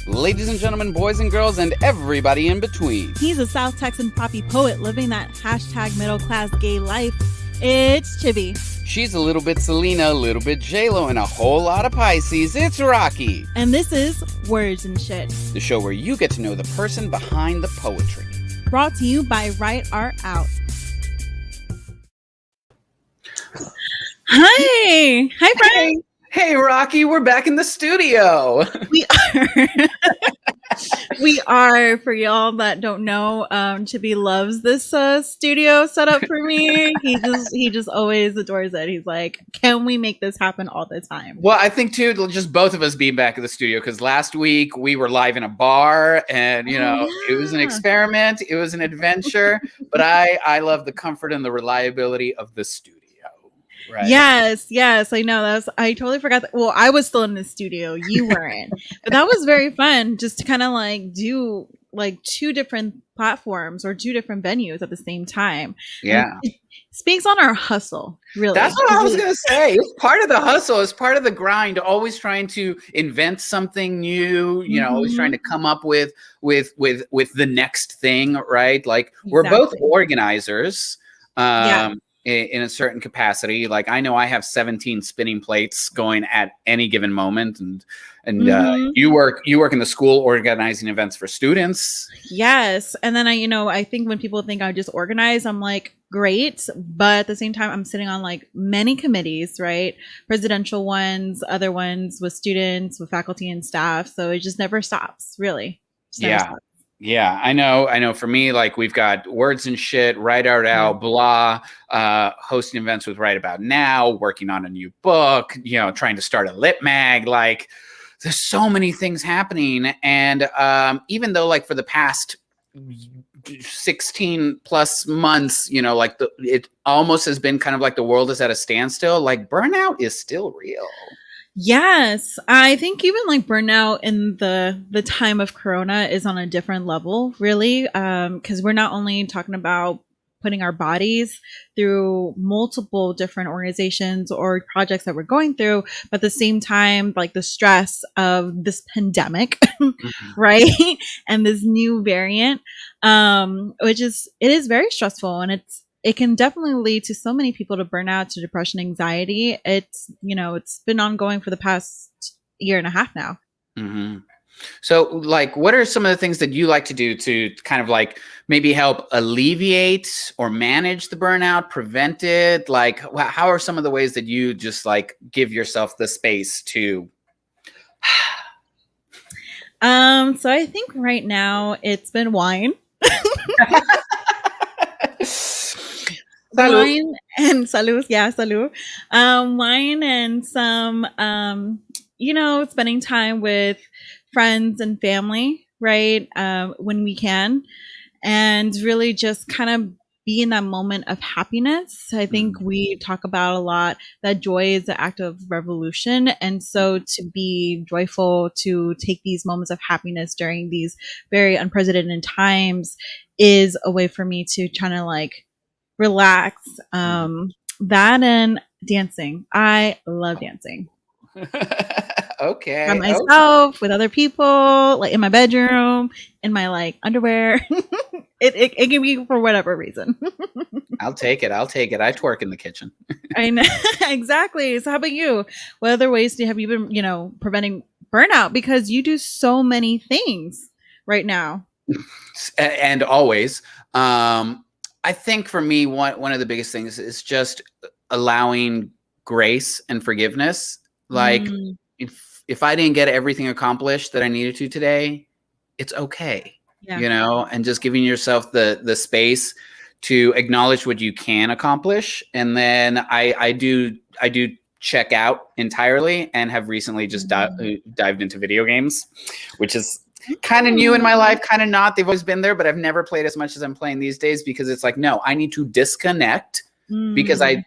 Ladies and gentlemen, boys and girls, and everybody in between. He's a South Texan poppy poet living that hashtag middle class gay life. It's Chibbi. She's a little bit Selena, a little bit J-Lo, and a whole lot of Pisces. It's Raqui. And this is Words and Shit, the show where you get to know the person behind the poetry. Brought to you by Write Art Out. Hi, friend. Hey, Raqui, we're back in the studio. We are, for y'all that don't know, Chibbi loves this studio setup for me. He just always adores it. He's like, can we make this happen all the time? Well, I think too, just both of us being back in the studio, because last week we were live in a bar and, It was an experiment. It was an adventure, but I love the comfort and the reliability of the studio. Right. Yes, I know. I totally forgot that. Well, I was still in the studio, you weren't, but that was very fun just to kind of like do like two different platforms or two different venues at the same time. Yeah, it speaks on our hustle, really. That's what I was gonna say. It's part of the hustle. It's part of the grind. Always trying to invent something new. Always trying to come up with the next thing. Right? Like we're both organizers. In a certain capacity. Like I know I have 17 spinning plates going at any given moment, and you work in the school organizing events for students. Yes, and then I think when people think I just organize, I'm like, great, but at the same time I'm sitting on like many committees, right? Presidential ones, other ones with students, with faculty and staff, so it just never stops, really. Yeah, I know. For me, like we've got Words and Shit, Write Art Out, blah, hosting events with Right About Now, working on a new book, trying to start a lit mag. Like there's so many things happening. And even though like for the past 16 plus months, it almost has been kind of like the world is at a standstill, like burnout is still real. Yes, I think even like burnout in the time of Corona is on a different level, really, because we're not only talking about putting our bodies through multiple different organizations or projects that we're going through, but at the same time, like the stress of this pandemic, right, and this new variant, it is very stressful, and it can definitely lead to so many people to burnout, to depression, anxiety. It's been ongoing for the past year and a half now. Mm-hmm. So like, what are some of the things that you like to do to kind of like maybe help alleviate or manage the burnout, prevent it? Like, how are some of the ways that you just like give yourself the space to? So I think right now it's been wine. Salud. Wine and salud, salud. Wine and some, spending time with friends and family, right? When we can, and really just kind of be in that moment of happiness. I think we talk about a lot that joy is the act of revolution, and so to be joyful, to take these moments of happiness during these very unprecedented times, is a way for me to kind of like relax. That and dancing. I love dancing. Okay. By myself, with other people, like in my bedroom, in my like underwear. It can be for whatever reason. I'll take it. I twerk in the kitchen. I know. Exactly. So how about you? What other ways have you been, preventing burnout? Because you do so many things right now. And always. I think for me, one of the biggest things is just allowing grace and forgiveness. Like if I didn't get everything accomplished that I needed to today, it's okay. Yeah. And just giving yourself the space to acknowledge what you can accomplish. And then I do check out entirely, and have recently just dived into video games, which is kind of new in my life, kind of not. They've always been there, but I've never played as much as I'm playing these days, because it's like, no, I need to disconnect because I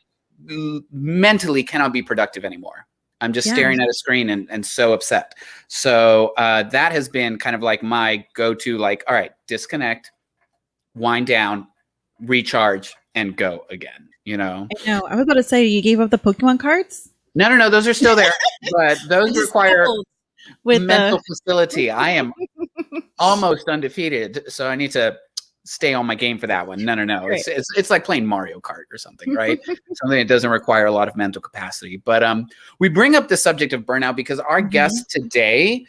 mentally cannot be productive anymore. I'm just staring at a screen and so upset. So that has been kind of like my go-to, like, all right, disconnect, wind down, recharge, and go again, I know. I was about to say, you gave up the Pokemon cards? No. Those are still there, but those require with mental facility. I am almost undefeated, so I need to stay on my game for that one. No. Right. It's like playing Mario Kart or something, right? Something that doesn't require a lot of mental capacity. But we bring up the subject of burnout because our guest today,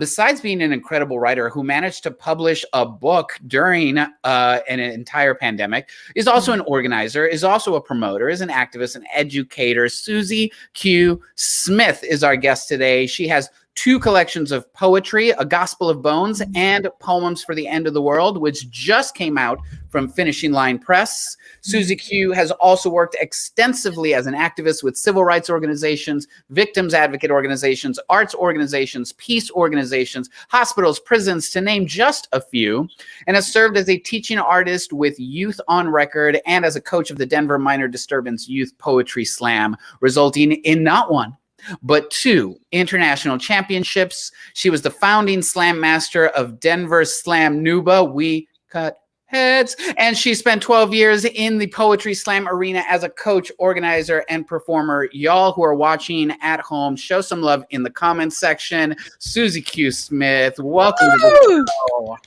besides being an incredible writer who managed to publish a book during an entire pandemic, is also an organizer, is also a promoter, is an activist, an educator. Suzi Q Smith is our guest today. She has 2 collections of poetry, A Gospel of Bones and Poems for the End of the World, which just came out from Finishing Line Press. Suzi Q has also worked extensively as an activist with civil rights organizations, victims advocate organizations, arts organizations, peace organizations, hospitals, prisons, to name just a few, and has served as a teaching artist with Youth on Record and as a coach of the Denver Minor Disturbance Youth Poetry Slam, resulting in not one, but 2 international championships. She was the founding Slammaster of Denver Slam Nuba. We cut heads. And she spent 12 years in the poetry slam arena as a coach, organizer, and performer. Y'all who are watching at home, show some love in the comments section. Suzi Q Smith, welcome to the show.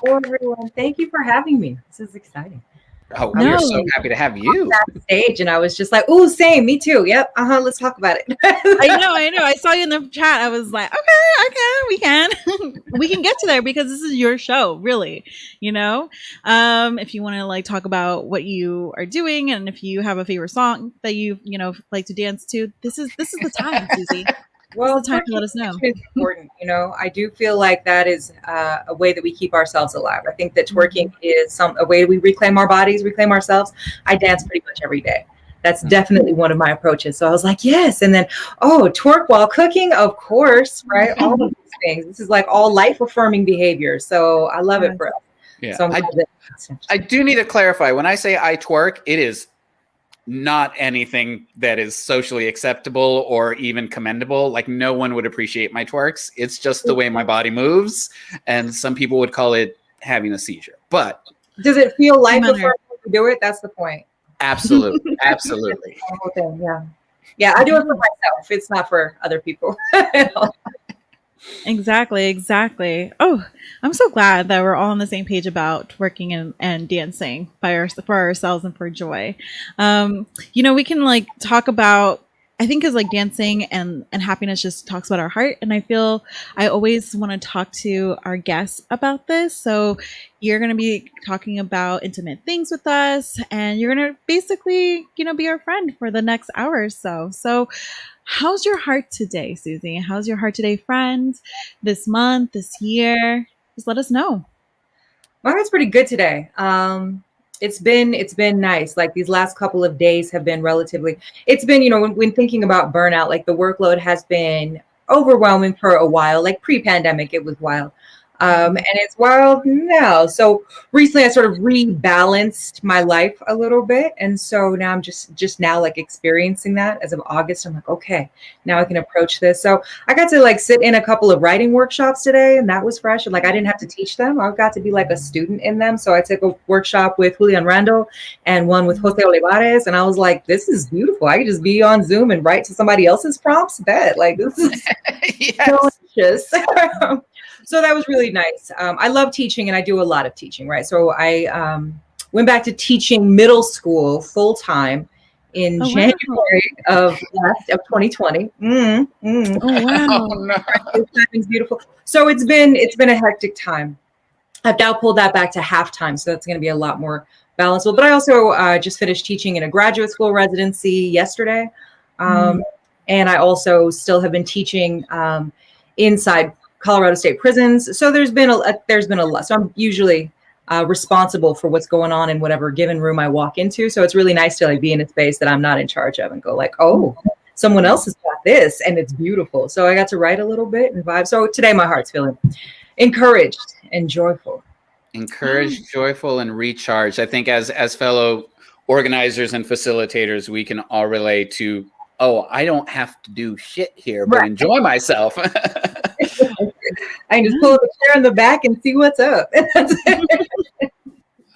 Hello, everyone. Thank you for having me. This is exciting. Oh, we are so happy to have you. Backstage, and I was just like, "Ooh, same, me too. Yep, let's talk about it." I know. I saw you in the chat. I was like, okay, we can get to there because this is your show, really. If you want to like talk about what you are doing, and if you have a favorite song that you like to dance to, this is the time, Suzi. Well, it's the time to let us know. It's important. I do feel like that is a way that we keep ourselves alive. I think that twerking is a way we reclaim our bodies, reclaim ourselves. I dance pretty much every day. That's definitely one of my approaches. So I was like, yes. And then, twerk while cooking, of course, right? All of these things. This is like all life affirming behavior. So I love it for us. Yeah. So I do need to clarify. When I say I twerk, it is not anything that is socially acceptable or even commendable. Like, no one would appreciate my twerks. It's just the way my body moves. And some people would call it having a seizure. But does it feel like before you do it? That's the point. Absolutely. Absolutely. The whole thing, yeah. Yeah, I do it for myself. It's not for other people. Exactly. Oh, I'm so glad that we're all on the same page about twerking and dancing for ourselves and for joy. We can like talk about, I think, is like dancing and happiness just talks about our heart. And I feel I always want to talk to our guests about this. So you're going to be talking about intimate things with us, and you're going to basically, be our friend for the next hour or so. So how's your heart today, Suzi? How's your heart today, friend? This month, this year? Just let us know. My heart's pretty good today. It's been nice. Like these last couple of days have been it's been, when thinking about burnout, like the workload has been overwhelming for a while. Like pre-pandemic, it was wild. And it's wild now. So recently I sort of rebalanced my life a little bit. And so now I'm just now like experiencing that as of August. I'm like, okay, now I can approach this. So I got to like sit in a couple of writing workshops today, and that was fresh. And like, I didn't have to teach them. I got to be like a student in them. So I took a workshop with Julian Randall and one with Jose Olivares. And I was like, this is beautiful. I could just be on Zoom and write to somebody else's prompts. Bet like this is delicious. So that was really nice. I love teaching, and I do a lot of teaching, right? So I went back to teaching middle school full time in January of 2020. Oh wow! It's beautiful. So it's been a hectic time. I've now pulled that back to halftime, so that's going to be a lot more balanced. But I also just finished teaching in a graduate school residency yesterday, and I also still have been teaching inside Colorado State prisons. So there's been a lot. So I'm usually responsible for what's going on in whatever given room I walk into. So it's really nice to like be in a space that I'm not in charge of and go like, oh, someone else has got this and it's beautiful. So I got to write a little bit and vibe. So today my heart's feeling encouraged and joyful. Encouraged, joyful, and recharged. I think as fellow organizers and facilitators, we can all relate to, I don't have to do shit here, but enjoy myself. I can just pull up a chair in the back and see what's up.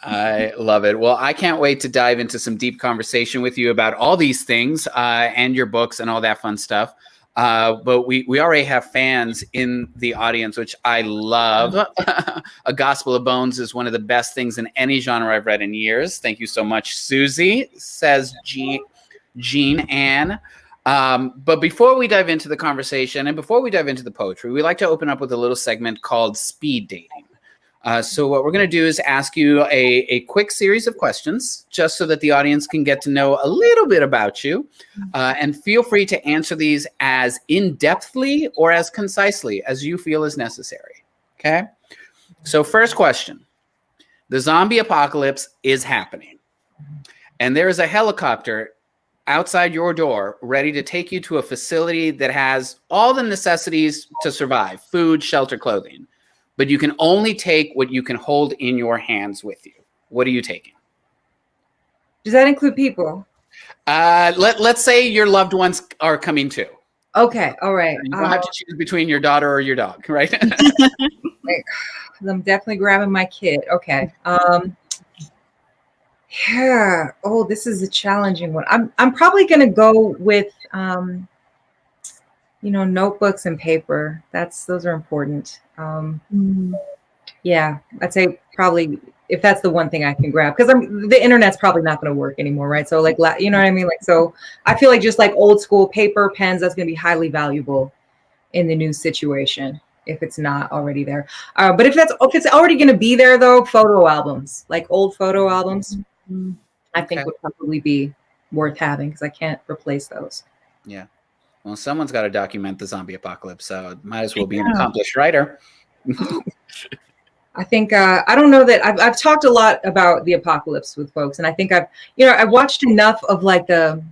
I love it. Well, I can't wait to dive into some deep conversation with you about all these things and your books and all that fun stuff. But we already have fans in the audience, which I love. A Gospel of Bones is one of the best things in any genre I've read in years. Thank you so much, Susie, says Jean Ann. But before we dive into the conversation and before we dive into the poetry, we like to open up with a little segment called speed dating. So what we're going to do is ask you a quick series of questions just so that the audience can get to know a little bit about you. And feel free to answer these as in-depthly or as concisely as you feel is necessary. Okay? So first question. The zombie apocalypse is happening. And there is a helicopter outside your door ready to take you to a facility that has all the necessities to survive: food, shelter, clothing. But you can only take what you can hold in your hands with you. What are you taking? Does that include people? Let's say your loved ones are coming too. Okay, all right. You don't have to choose between your daughter or your dog, right? I'm definitely grabbing my kid. Okay. Yeah. Oh, this is a challenging one. I'm probably gonna go with notebooks and paper. Those are important. Yeah, I'd say probably if that's the one thing I can grab, because the internet's probably not going to work anymore, right? So like, you know what I mean? Like, so I feel like just like old school paper, pens, that's going to be highly valuable in the new situation if it's not already there. But if it's already going to be there though, photo albums, like old photo albums, I think would probably be worth having because I can't replace those. Yeah. Well, someone's got to document the zombie apocalypse, so it might as well be an accomplished writer. I think I don't know that I've talked a lot about the apocalypse with folks, and I think I've watched enough of like the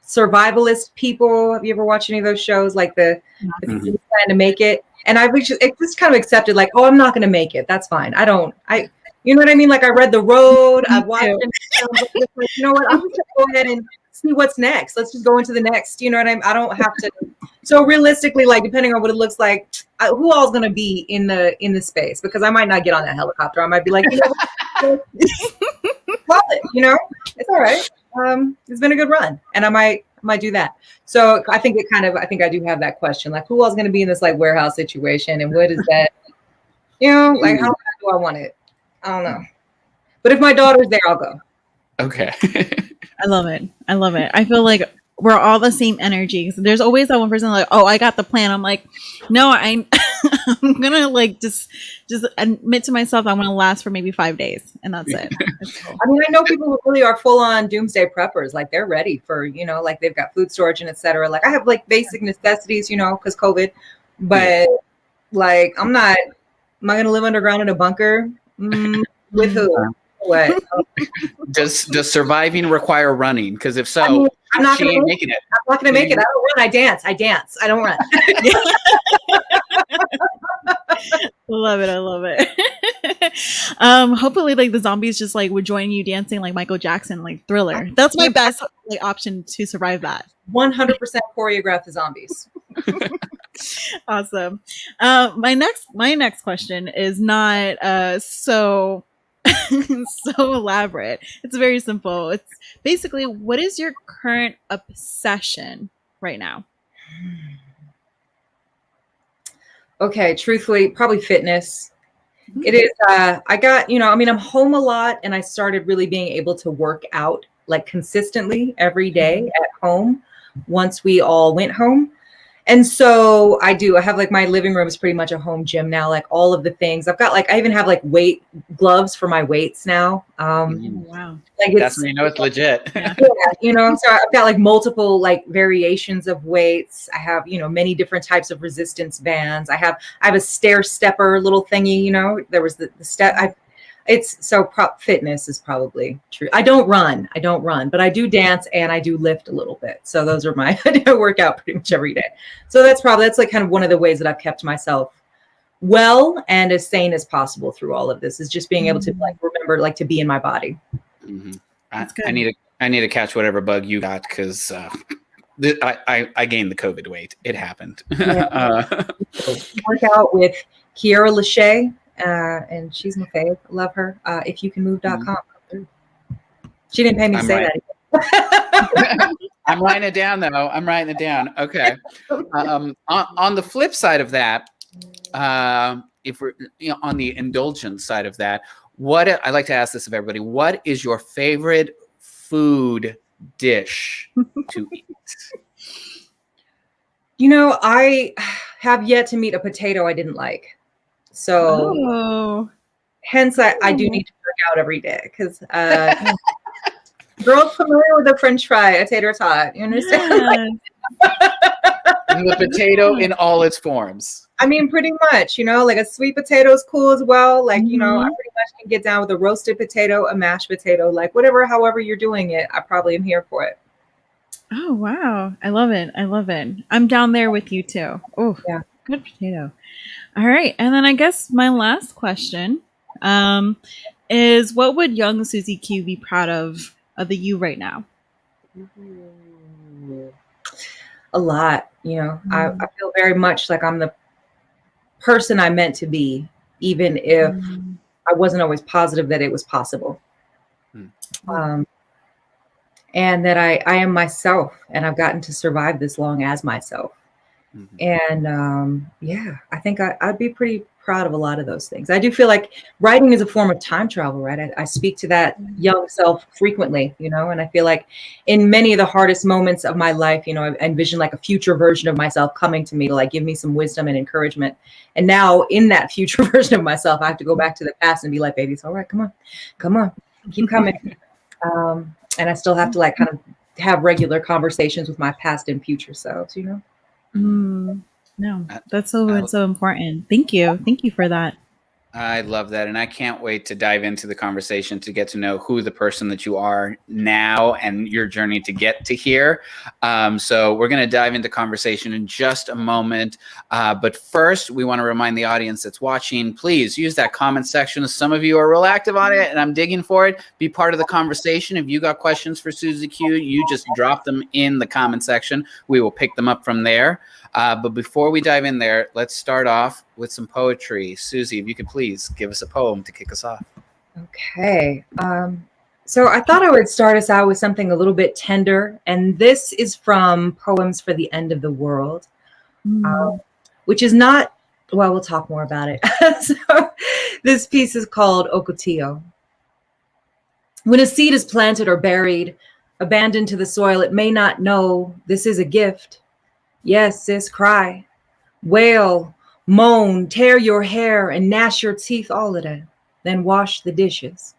survivalist people. Have you ever watched any of those shows, like the people trying to make it? And I've just kind of accepted, like, oh, I'm not going to make it. That's fine. You know what I mean? Like I read The Road. I've watched it. Like, you know what? I'm just going to go ahead and see what's next. Let's just go into the next. You know what I mean? I don't have to. So realistically, like depending on what it looks like, who all's going to be in the space? Because I might not get on that helicopter. I might be like, well, it's all right. It's been a good run, and I might do that. So I think I do have that question, like who all's going to be in this like warehouse situation, and what is that? Like how do I want it? I don't know. But if my daughter's there, I'll go. Okay. I love it. I feel like we're all the same energy. So there's always that one person like, oh, I got the plan. I'm like, no, I'm gonna like just admit to myself I'm gonna last for maybe 5 days, and that's it. Cool. I mean, I know people who really are full on doomsday preppers. Like they're ready for like they've got food storage and etc. Like I have like basic necessities, because COVID. But like am I gonna live underground in a bunker? With who? What? Does surviving require running? Because if so, I'm not going to make it. I'm not going to make it. I don't run. I dance. I don't run. Love it. Hopefully, like the zombies just like would join you dancing like Michael Jackson, like Thriller. That's my best like option to survive that. 100% choreograph the zombies. Awesome. My next question is not so elaborate. It's very simple. It's basically, what is your current obsession right now? Okay, truthfully, probably fitness. It is I'm home a lot, and I started really being able to work out like consistently every day at home once we all went home. And so I have like my living room is pretty much a home gym now, like all of the things I've got, like I even have like weight gloves for my weights now. Wow. Like that's when you know it's legit. Yeah. So I've got like multiple like variations of weights. I have, many different types of resistance bands. I have a stair stepper little thingy, there was the step. Fitness is probably true. I don't run, but I do dance and I do lift a little bit. So those are I work out pretty much every day. So that's like kind of one of the ways that I've kept myself well and as sane as possible through all of this, is just being able to like remember like to be in my body. I need to catch whatever bug you got, because I gained the COVID weight. It happened. Work out with Kiara Lachey. And she's my fave. Love her. Ifyoucanmove.com. She didn't pay me to say that. I'm writing it down, though. I'm writing it down. Okay. On the flip side of that, if we're on the indulgence side of that, I like to ask this of everybody: what is your favorite food dish to eat? I have yet to meet a potato I didn't like. So hence I do need to work out every day because girls familiar with the French fry, a tater tot. You understand? And the potato in all its forms. I mean, pretty much, like a sweet potato is cool as well. Like, I pretty much can get down with a roasted potato, a mashed potato, like however you're doing it, I probably am here for it. Oh, wow. I love it. I love it. I'm down there with you too. Oh, yeah. Good potato. All right. And then I guess my last question is what would young Suzi Q be proud of the you right now? A lot, I feel very much like I'm the person I meant to be, even if I wasn't always positive that it was possible. And that I am myself, and I've gotten to survive this long as myself. And I think I'd be pretty proud of a lot of those things. I do feel like writing is a form of time travel, right? I speak to that young self frequently, and I feel like in many of the hardest moments of my life, I envision like a future version of myself coming to me to like give me some wisdom and encouragement. And now in that future version of myself, I have to go back to the past and be like, baby, it's all right. Come on, keep coming. And I still have to like kind of have regular conversations with my past and future selves, No, that's so important. Thank you. Thank you for that. I love that. And I can't wait to dive into the conversation to get to know who the person that you are now and your journey to get to here. So we're going to dive into conversation in just a moment. But first, we want to remind the audience that's watching, please use that comment section. Some of you are real active on it and I'm digging for it. Be part of the conversation. If you got questions for Suzi Q, you just drop them in the comment section. We will pick them up from there. But before we dive in there, let's start off with some poetry. Suzi, if you could please give us a poem to kick us off. Okay. So I thought I would start us out with something a little bit tender. And this is from Poems for the End of the World, which is not, well, we'll talk more about it. So this piece is called Ocotillo. When a seed is planted or buried, abandoned to the soil, it may not know this is a gift. Yes, sis, cry, wail, moan, tear your hair and gnash your teeth, all of that. Then wash the dishes.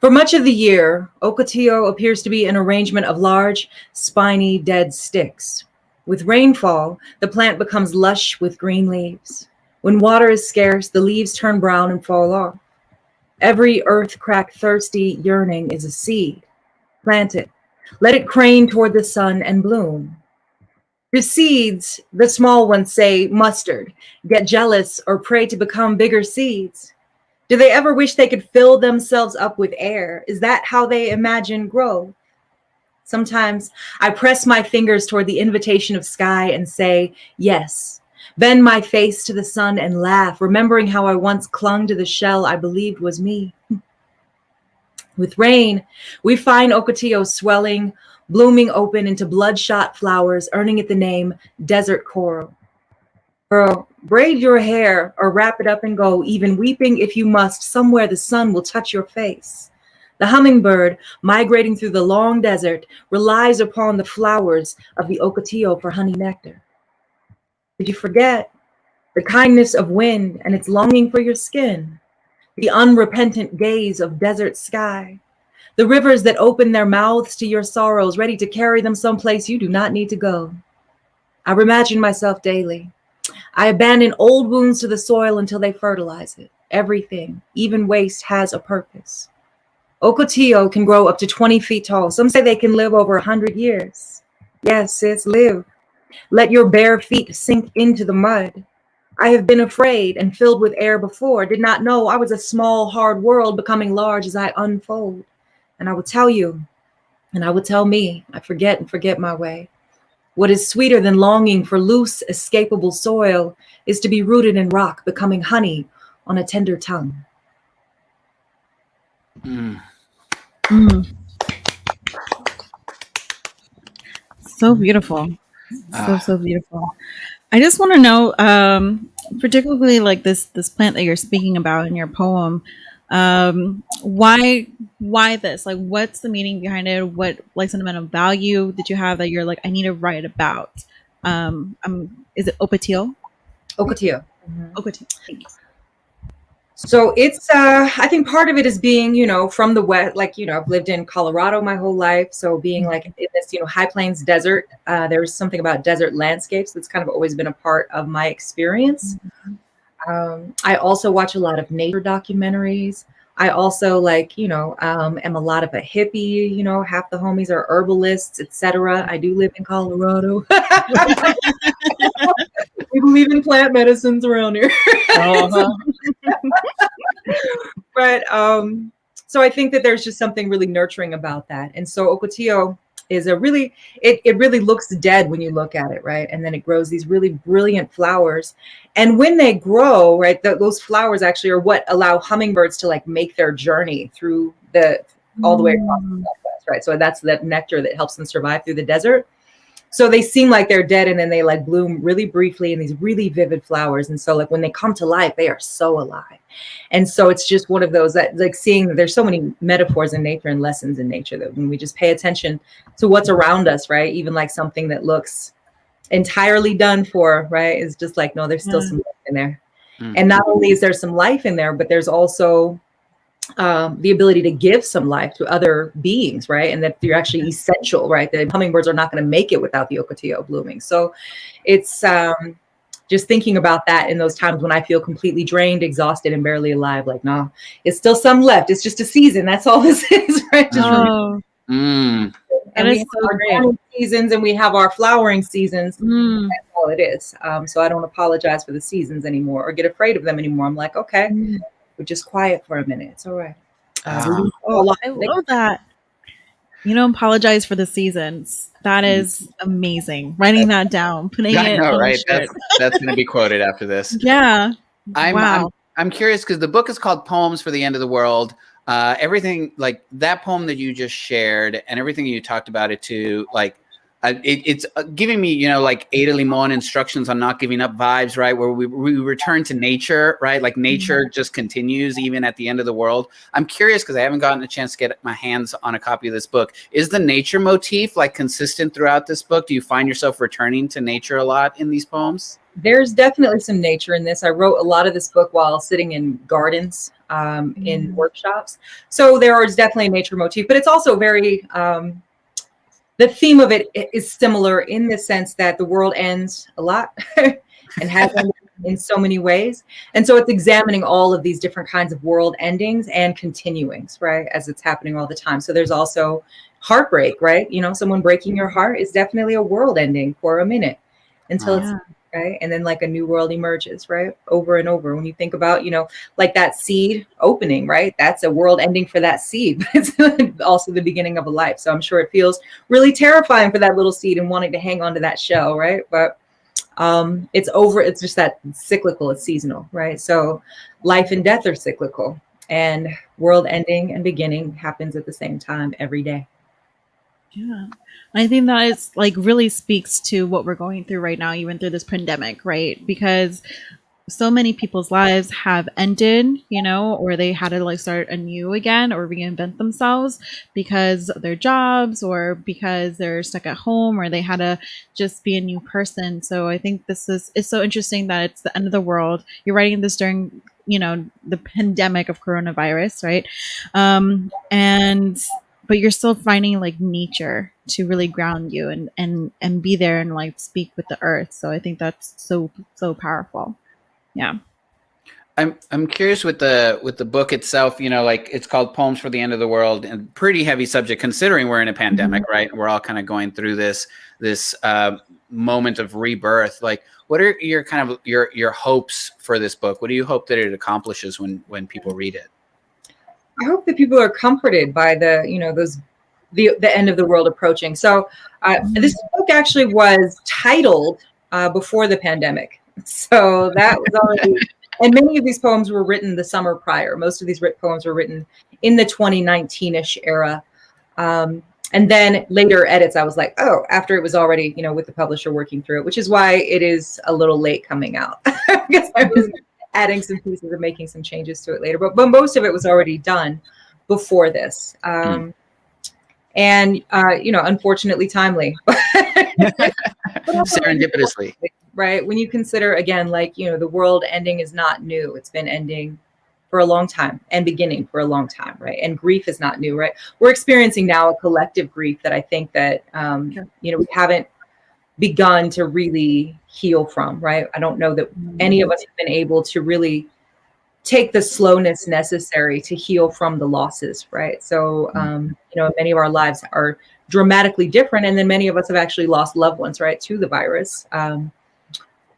For much of the year, Ocotillo appears to be an arrangement of large, spiny, dead sticks. With rainfall, the plant becomes lush with green leaves. When water is scarce, the leaves turn brown and fall off. Every earth-cracked, thirsty yearning is a seed. Plant it. Let it crane toward the sun and bloom. The seeds, the small ones say mustard, get jealous or pray to become bigger seeds. Do they ever wish they could fill themselves up with air? Is that how they imagine growth? Sometimes I press my fingers toward the invitation of sky and say, yes. Bend my face to the sun and laugh, remembering how I once clung to the shell I believed was me. With rain, we find Ocotillo swelling, blooming open into bloodshot flowers, earning it the name desert coral. Girl, braid your hair or wrap it up and go, even weeping if you must, somewhere the sun will touch your face. The hummingbird, migrating through the long desert, relies upon the flowers of the Ocotillo for honey nectar. Did you forget the kindness of wind and its longing for your skin? The unrepentant gaze of desert sky? The rivers that open their mouths to your sorrows, ready to carry them someplace you do not need to go. I imagine myself daily. I abandon old wounds to the soil until they fertilize it. Everything, even waste, has a purpose. Ocotillo can grow up to 20 feet tall. Some say they can live over 100 years. Yes, sis, live. Let your bare feet sink into the mud. I have been afraid and filled with air before, did not know I was a small, hard world becoming large as I unfold. And I would tell you, and I would tell me, I forget and forget my way. What is sweeter than longing for loose, escapable soil is to be rooted in rock, becoming honey on a tender tongue. So beautiful. So beautiful. I just want to know, particularly like this plant that you're speaking about in your poem, why this? Like, what's the meaning behind it? What like sentimental value did you have that you're like, I need to write about? Is it Ocotillo? Ocotillo. Ocotillo. Thank you. So it's I think part of it is being, from the west, like, I've lived in Colorado my whole life. So being like in this, high plains desert, there's something about desert landscapes that's kind of always been a part of my experience. I also watch a lot of nature documentaries. I also am a lot of a hippie, half the homies are herbalists, etc. I do live in Colorado. We believe in plant medicines around here. But so I think that there's just something really nurturing about that. And so Ocotillo is it really looks dead when you look at it, right? And then it grows these really brilliant flowers. And when they grow, right, those flowers actually are what allow hummingbirds to like make their journey through all the way across the Southwest, right? So that's that nectar that helps them survive through the desert. So they seem like they're dead, and then they like bloom really briefly in these really vivid flowers. And so like when they come to life, they are so alive. And so it's just one of those that like seeing that there's so many metaphors in nature and lessons in nature that when we just pay attention to what's around us, right? Even like something that looks entirely done for, right? Is just like, no, there's still some life in there. And not only is there some life in there, but there's also the ability to give some life to other beings, right? And that you're actually essential, right? The hummingbirds are not going to make it without the Ocotillo blooming. So it's just thinking about that in those times when I feel completely drained, exhausted, and barely alive. Like, nah, it's still some left. It's just a season. That's all this is, right? And we have our growing seasons and we have our flowering seasons. That's all it is. So I don't apologize for the seasons anymore or get afraid of them anymore. I'm like, okay. We're just quiet for a minute. It's all right. I love that. You don't apologize for the seasons. That is amazing. Writing that down, putting it. I know, right? That's going to be quoted after this. Yeah. I'm curious because the book is called Poems for the End of the World. Everything like that poem that you just shared and everything you talked about it to, like, it's giving me, like Ada Limon instructions on not giving up vibes, right? Where we return to nature, right? Like nature just continues even at the end of the world. I'm curious because I haven't gotten a chance to get my hands on a copy of this book. Is the nature motif like consistent throughout this book? Do you find yourself returning to nature a lot in these poems? There's definitely some nature in this. I wrote a lot of this book while sitting in gardens, in workshops. So there is definitely a nature motif, but it's also very, the theme of it is similar in the sense that the world ends a lot and has ended in so many ways. And so it's examining all of these different kinds of world endings and continuings, right? As it's happening all the time. So there's also heartbreak, right? Someone breaking your heart is definitely a world ending for a minute until it's right. And then like a new world emerges, right? Over and over. When you think about, like that seed opening, right? That's a world ending for that seed, but it's also the beginning of a life. So I'm sure it feels really terrifying for that little seed and wanting to hang on to that shell, right? But it's over. It's just that cyclical, it's seasonal, right? So life and death are cyclical, and world ending and beginning happens at the same time every day. Yeah. I think that is like really speaks to what we're going through right now, even through this pandemic, right? Because so many people's lives have ended, or they had to like start anew again or reinvent themselves because of their jobs or because they're stuck at home or they had to just be a new person. So I think it's so interesting that it's the end of the world. You're writing this during, the pandemic of coronavirus, right? But you're still finding like nature to really ground you and be there and like speak with the earth. So I think that's so powerful. Yeah. I'm curious with the book itself, like it's called Poems for the End of the World, and pretty heavy subject considering we're in a pandemic, right? We're all kind of going through this moment of rebirth. Like, what are your kind of your hopes for this book? What do you hope that it accomplishes when people read it? I hope that people are comforted by the end of the world approaching. So this book actually was titled before the pandemic. So that was already, and many of these poems were written the summer prior. Most of these poems were written in the 2019-ish era. And And then later edits, I was like, oh, after it was already, with the publisher working through it, which is why it is a little late coming out because I was adding some pieces and making some changes to it later. But most of it was already done before this. And, unfortunately timely. Serendipitously. Right. When you consider, again, like, the world ending is not new. It's been ending for a long time and beginning for a long time, right? And grief is not new, right? We're experiencing now a collective grief that I think that, we haven't begun to really heal from, right? I don't know that any of us have been able to really take the slowness necessary to heal from the losses, right? So, many of our lives are dramatically different. And then many of us have actually lost loved ones, right, to the virus.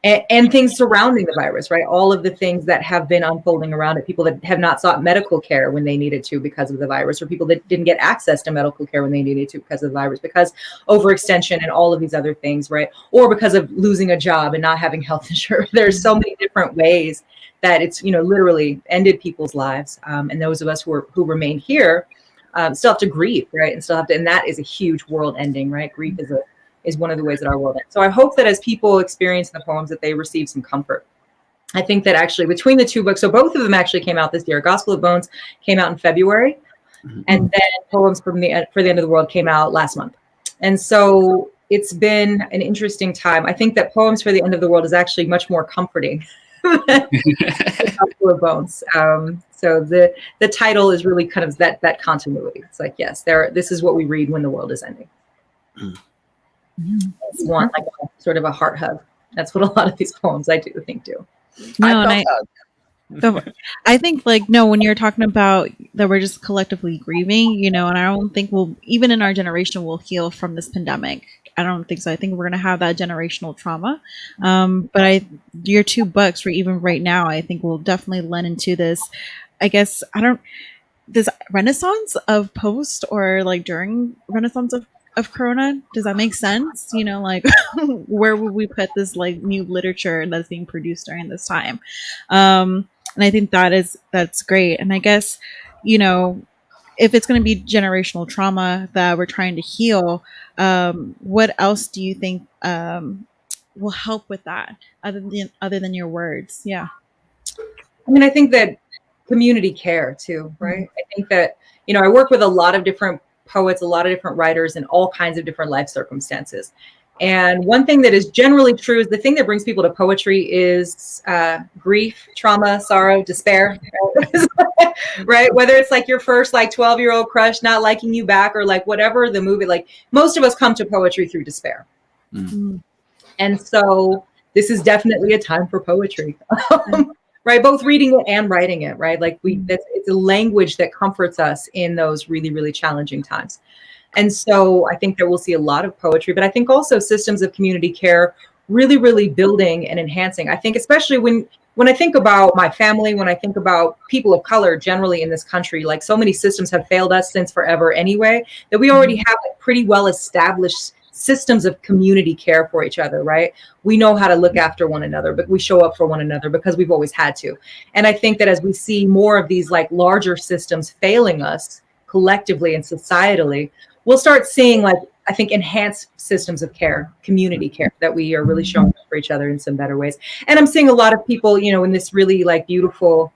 And things surrounding the virus, right? All of the things that have been unfolding around it, people that have not sought medical care when they needed to because of the virus, or people that didn't get access to medical care when they needed to because of the virus, because overextension and all of these other things, right? Or because of losing a job and not having health insurance. There's so many different ways that it's, literally ended people's lives. And those of us who remain here still have to grieve, right? And and that is a huge world ending, right? Grief is one of the ways that our world ends. So I hope that as people experience the poems, that they receive some comfort. I think that actually between the two books, so both of them actually came out this year. Gospel of Bones came out in February, and then Poems for the End of the World came out last month. And so it's been an interesting time. I think that Poems for the End of the World is actually much more comforting than Gospel of Bones. So the title is really kind of that continuity. It's like, yes, this is what we read when the world is ending. It's one like sort of a heart hug. That's what a lot of these poems I do think do. No, I think when you're talking about that we're just collectively grieving, and I don't think even in our generation, we'll heal from this pandemic. I don't think so. I think we're going to have that generational trauma. But your two books, or even right now, I think will definitely lend into this, I guess, this renaissance of post or during renaissance of Corona. Does that make sense? Where would we put this new literature that's being produced during this time? And I think that's great. And I guess, if it's going to be generational trauma that we're trying to heal, what else do you think will help with that other than your words? Yeah. I mean, I think that community care too, right? I think that, I work with a lot of different poets, a lot of different writers in all kinds of different life circumstances. And one thing that is generally true is the thing that brings people to poetry is grief, trauma, sorrow, despair, right? Whether it's your first 12-year-old crush not liking you back, or whatever the movie, most of us come to poetry through despair. And so this is definitely a time for poetry. Right, both reading it and writing it, right? It's a language that comforts us in those really, really challenging times. And so I think that we'll see a lot of poetry, but I think also systems of community care really, really building and enhancing. I think especially when I think about my family, when I think about people of color generally in this country, so many systems have failed us since forever anyway, that we already have pretty well established systems of community care for each other, right? We know how to look after one another, but we show up for one another because we've always had to. And I think that as we see more of these larger systems failing us collectively and societally, we'll start seeing I think enhanced systems of care, community care, that we are really showing up for each other in some better ways. And I'm seeing a lot of people, in this really beautiful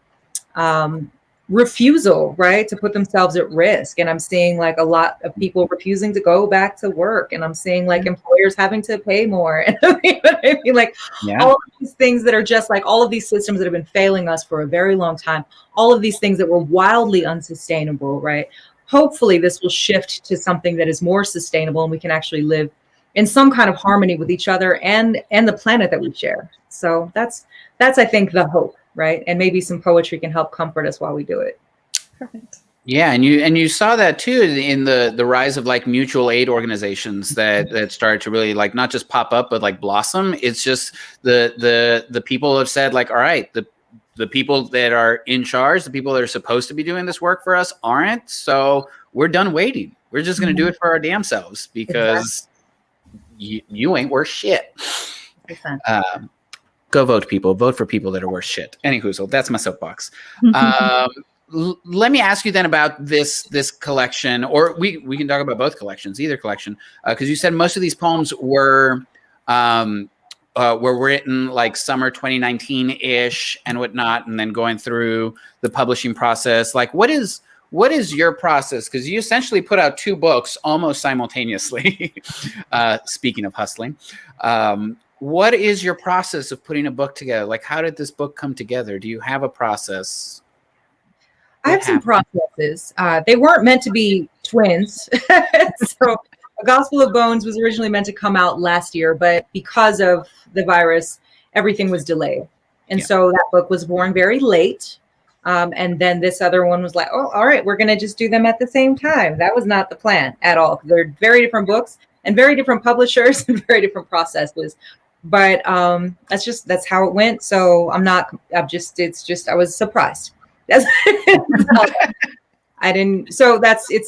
refusal, right, to put themselves at risk. And I'm seeing a lot of people refusing to go back to work. And I'm seeing employers having to pay more. And all of these things that are just all of these systems that have been failing us for a very long time, all of these things that were wildly unsustainable, right? Hopefully this will shift to something that is more sustainable, and we can actually live in some kind of harmony with each other and the planet that we share. So that's I think the hope. Right. And maybe some poetry can help comfort us while we do it. Perfect. Yeah. And you saw that too in the rise of mutual aid organizations that started to really not just pop up, but blossom. It's just the people have said all right, the people that are in charge, the people that are supposed to be doing this work for us aren't. So we're done waiting. We're just going to do it for our damn selves because you ain't worth shit. Go vote, people. Vote for people that are worth shit. Anywho, so that's my soapbox. let me ask you then about this collection, or we can talk about both collections, either collection, because you said most of these poems were written like summer 2019-ish and whatnot, and then going through the publishing process. Like, what is your process? Because you essentially put out 2 books almost simultaneously. Speaking of hustling, what is your process of putting a book together? Like, how did this book come together? Do you have a process? I have some processes. They weren't meant to be twins. So A Gospel of Bones was originally meant to come out last year, but because of the virus, everything was delayed. And so that book was born very late. And then this other one was like, oh, all right, we're going to just do them at the same time. That was not the plan at all. They're very different books and very different publishers and very different processes. But that's how it went. So I was surprised. It's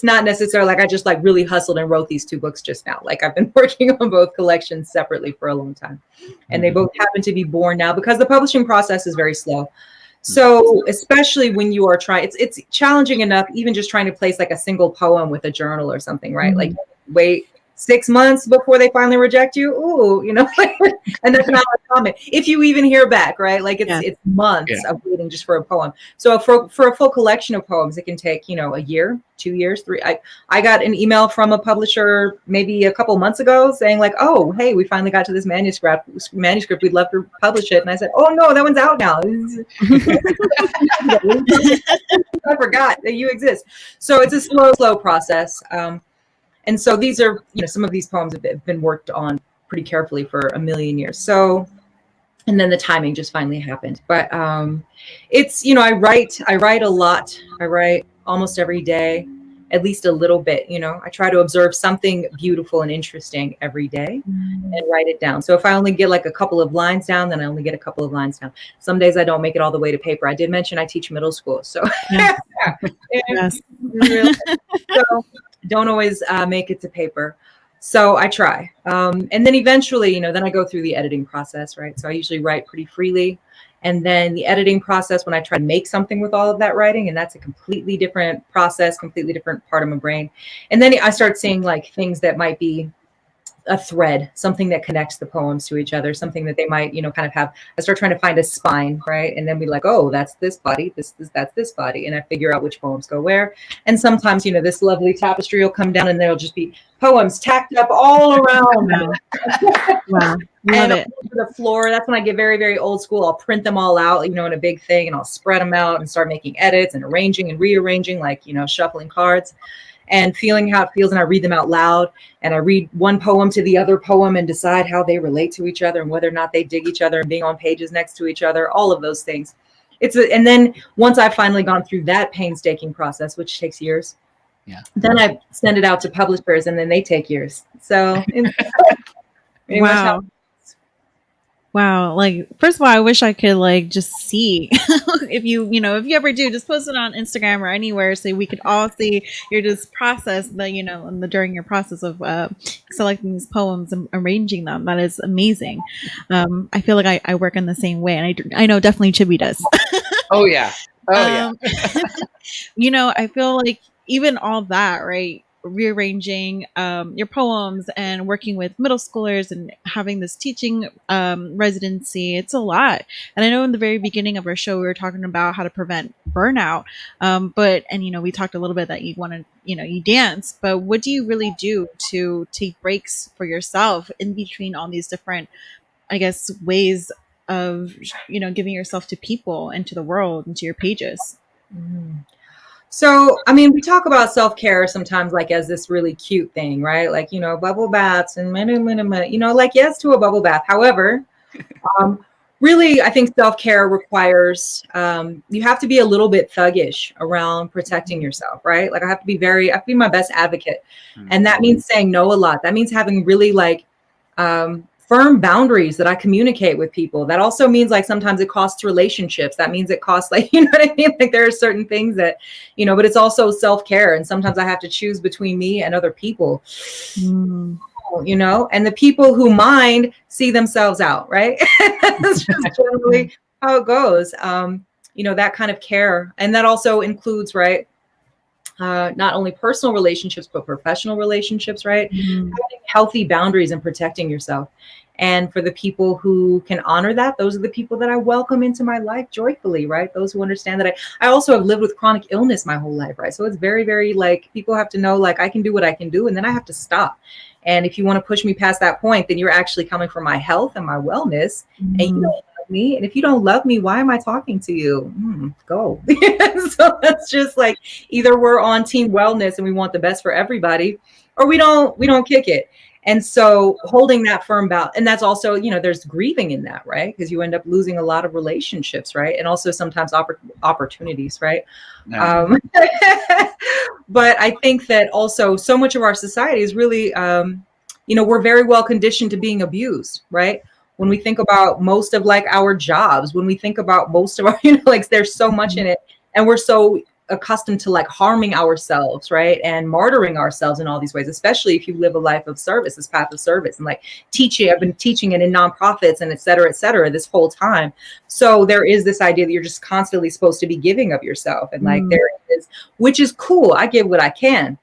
not necessarily like I just like really hustled and wrote these 2 books just now. Like I've been working on both collections separately for a long time, and they both happen to be born now because the publishing process is very slow. So especially when you are trying, it's challenging enough, even just trying to place like a single poem with a journal or something, right? Like wait 6 months before they finally reject you. Ooh, and that's not uncommon. If you even hear back, right? Like it's months of waiting just for a poem. So for a full collection of poems, it can take, a year, 2 years, 3. I got an email from a publisher maybe a couple months ago saying like, oh, hey, we finally got to this manuscript. We'd love to publish it. And I said, oh no, that one's out now. I forgot that you exist. So it's a slow process. And so these are, some of these poems have been worked on pretty carefully for a million years. So, and then the timing just finally happened. But it's, I write a lot. I write almost every day, at least a little bit. I try to observe something beautiful and interesting every day and write it down. So if I only get like a couple of lines down, then I only get a couple of lines down. Some days I don't make it all the way to paper. I did mention I teach middle school. So, Yes. So don't always make it to paper. So I try. And then eventually, then I go through the editing process, right? So I usually write pretty freely. And then the editing process, when I try to make something with all of that writing, and that's a completely different process, completely different part of my brain. And then I start seeing like things that might be a thread, something that connects the poems to each other, something that they might, kind of have. I start trying to find a spine, right? And then be like, oh, that's this body, that's this body. And I figure out which poems go where. And sometimes, this lovely tapestry will come down and there'll just be poems tacked up all around. Wow. Love it. The floor. That's when I get very, very old school. I'll print them all out, in a big thing, and I'll spread them out and start making edits and arranging and rearranging, like, shuffling cards and feeling how it feels. And I read them out loud, and I read one poem to the other poem and decide how they relate to each other and whether or not they dig each other and being on pages next to each other, all of those things. And then once I've finally gone through that painstaking process, which takes years, then I send it out to publishers, and then they take years. So wow. Wow. Like, first of all, I wish I could like just see if you ever do, just post it on Instagram or anywhere so we could all see your just process, during your process of selecting these poems and arranging them. That is amazing. I feel like I work in the same way, and I know definitely Chibbi does. Oh yeah. Oh yeah. I feel like even all that, right? Rearranging your poems and working with middle schoolers and having this teaching residency, it's a lot. And I know in the very beginning of our show we were talking about how to prevent burnout, we talked a little bit that you want to you dance, but what do you really do to take breaks for yourself in between all these different, I guess, ways of giving yourself to people and to the world and to your pages? So, we talk about self-care sometimes like as this really cute thing, right? Like, bubble baths and, like, yes, to a bubble bath. However, really, I think self-care requires, you have to be a little bit thuggish around protecting yourself, right? Like I have to be my best advocate. And that means saying no a lot. That means having really like, firm boundaries that I communicate with people. That also means like sometimes it costs relationships. That means it costs like, what I mean? Like there are certain things that, but it's also self-care. And sometimes I have to choose between me and other people, and the people who mind see themselves out, right? That's just generally how it goes. that kind of care. And that also includes, right, not only personal relationships, but professional relationships, right? Mhm. Having healthy boundaries and protecting yourself. And for the people who can honor that, those are the people that I welcome into my life joyfully, right? Those who understand that I also have lived with chronic illness my whole life, right? So it's very, very like, people have to know, like, I can do what I can do, and then I have to stop. And if you want to push me past that point, then you're actually coming for my health and my wellness, and you don't love me. And if you don't love me, why am I talking to you? Go. So that's just like, either we're on team wellness and we want the best for everybody, or we don't kick it. And so holding that firm bound, and that's also, there's grieving in that, right? Because you end up losing a lot of relationships, right? And also sometimes opportunities, right? No. But I think that also so much of our society is really, we're very well conditioned to being abused, right? When we think about most of like our jobs, when we think about most of our, like there's so much in it, and we're so accustomed to like harming ourselves, right? And martyring ourselves in all these ways, especially if you live a life of service, this path of service, and like teaching. I've been teaching it in nonprofits and et cetera, this whole time. So there is this idea that you're just constantly supposed to be giving of yourself. And like there is, which is cool. I give what I can.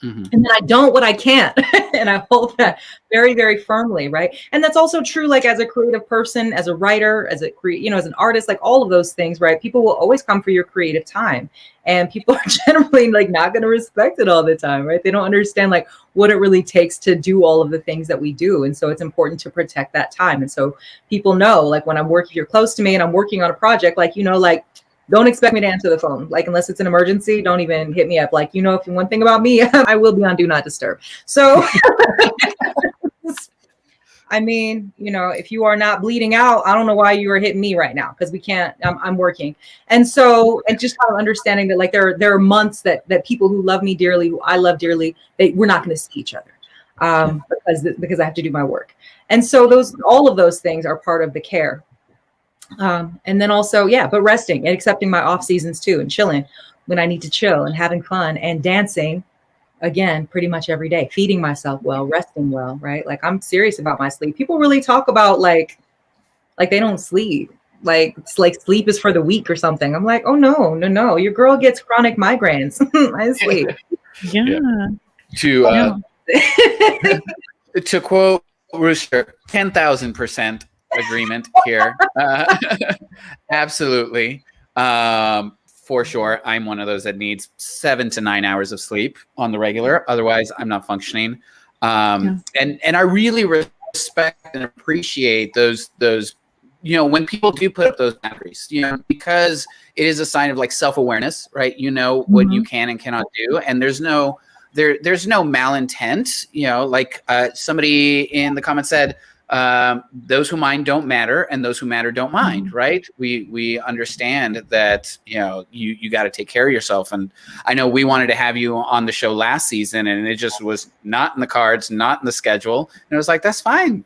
And then I don't what I can't. And I hold that very, very firmly, right? And that's also true, like as a creative person, as a writer, as as an artist, like all of those things, right? People will always come for your creative time. And people are generally like not going to respect it all the time, right? They don't understand like what it really takes to do all of the things that we do. And so it's important to protect that time. And so people know, like when I'm working, if you're close to me and I'm working on a project, like, like, don't expect me to answer the phone. Like, unless it's an emergency, don't even hit me up. Like, if one thing about me, I will be on Do Not Disturb. So, I mean, if you are not bleeding out, I don't know why you are hitting me right now, because we can't, I'm working. And so, and just kind of understanding that like there are months that people who love me dearly, who I love dearly, we're not going to see each other because I have to do my work. And so all of those things are part of the care. And then also, but resting and accepting my off seasons too, and chilling when I need to chill, and having fun and dancing again, pretty much every day, feeding myself well, resting well, right? Like I'm serious about my sleep. People really talk about like they don't sleep. Like it's like sleep is for the weak or something. I'm like, oh no. Your girl gets chronic migraines. I sleep. Yeah. To quote Rooster, 10,000% agreement here. Absolutely. For sure. I'm one of those that needs 7 to 9 hours of sleep on the regular. Otherwise, I'm not functioning. And I really respect and appreciate those, when people do put up those boundaries, because it is a sign of like self-awareness, right? What you can and cannot do. And there's no malintent, like somebody in the comments said, those who mind don't matter, and those who matter don't mind, right? We understand that, you got to take care of yourself. And I know we wanted to have you on the show last season, and it just was not in the cards, not in the schedule. And it was like, that's fine.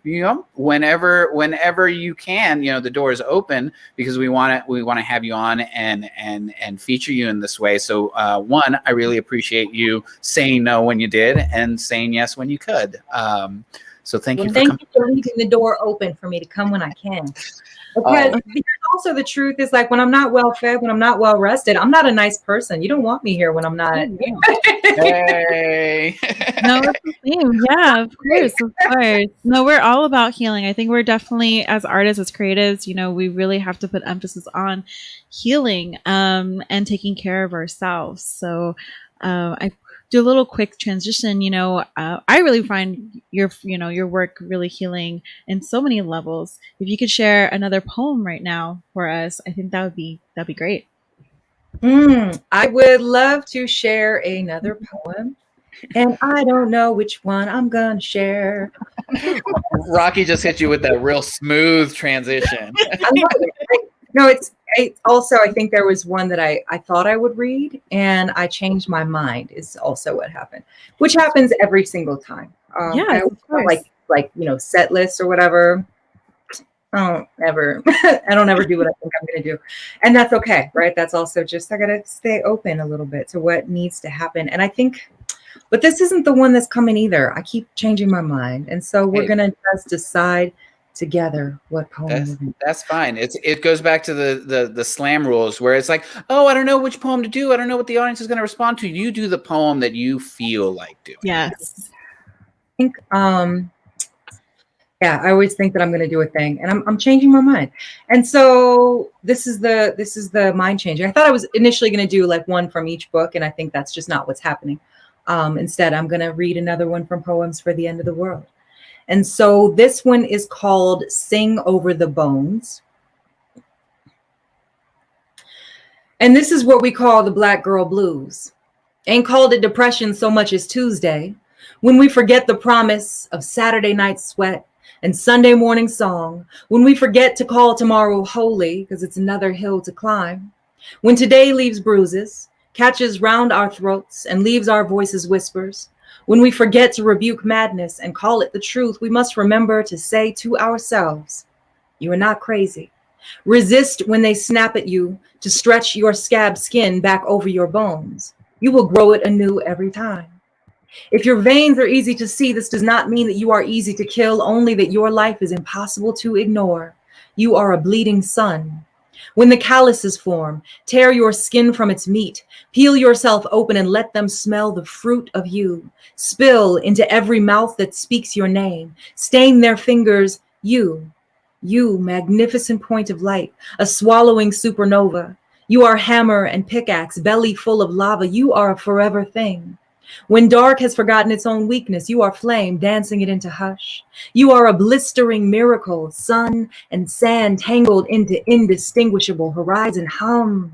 Whenever you can, the door is open, because we want to have you on and feature you in this way. So one, I really appreciate you saying no when you did and saying yes when you could. So thank you for leaving the door open for me to come when I can. Because also the truth is, like, when I'm not well fed, when I'm not well rested, I'm not a nice person. You don't want me here when I'm not. Hey. No, it's the same. Yeah, of course. No, we're all about healing. I think we're definitely, as artists, as creatives, we really have to put emphasis on healing and taking care of ourselves. So I do a little quick transition. I really find your work really healing in so many levels. If you could share another poem right now for us, I think that'd be great. I would love to share another poem, and I don't know which one I'm gonna share. Rocky just hit you with that real smooth transition. I love it. No, it's also, I think there was one that I thought I would read, and I changed my mind, is also what happened, which happens every single time. Yeah, like set lists or whatever. I don't ever do what I think I'm going to do. And that's okay, right? That's also just, I got to stay open a little bit to what needs to happen. And I think, but this isn't the one that's coming either. I keep changing my mind. And so we're going to just decide together what poem. That's fine. It goes back to the slam rules where it's like, oh, I don't know which poem to do. I don't know what the audience is going to respond to. You do the poem that you feel like doing. Yes. I think yeah, I always think that I'm going to do a thing, and I'm changing my mind. And so this is the mind changing. I thought I was initially going to do like one from each book, and I think that's just not what's happening. Instead, I'm going to read another one from Poems for the End of the World. And so this one is called Sing Over the Bones. And this is what we call the Black Girl Blues. Ain't called it depression so much as Tuesday, when we forget the promise of Saturday night sweat and Sunday morning song, when we forget to call tomorrow holy because it's another hill to climb, when today leaves bruises, catches round our throats and leaves our voices whispers, when we forget to rebuke madness and call it the truth, we must remember to say to ourselves, you are not crazy. Resist when they snap at you to stretch your scab skin back over your bones. You will grow it anew every time. If your veins are easy to see, this does not mean that you are easy to kill, only that your life is impossible to ignore. You are a bleeding sun. When the calluses form, tear your skin from its meat, peel yourself open and let them smell the fruit of you. Spill into every mouth that speaks your name. Stain their fingers, you, magnificent point of light, a swallowing supernova. You are hammer and pickaxe, belly full of lava. You are a forever thing. When dark has forgotten its own weakness, you are flame, dancing it into hush. You are a blistering miracle, sun and sand tangled into indistinguishable horizon. Hum,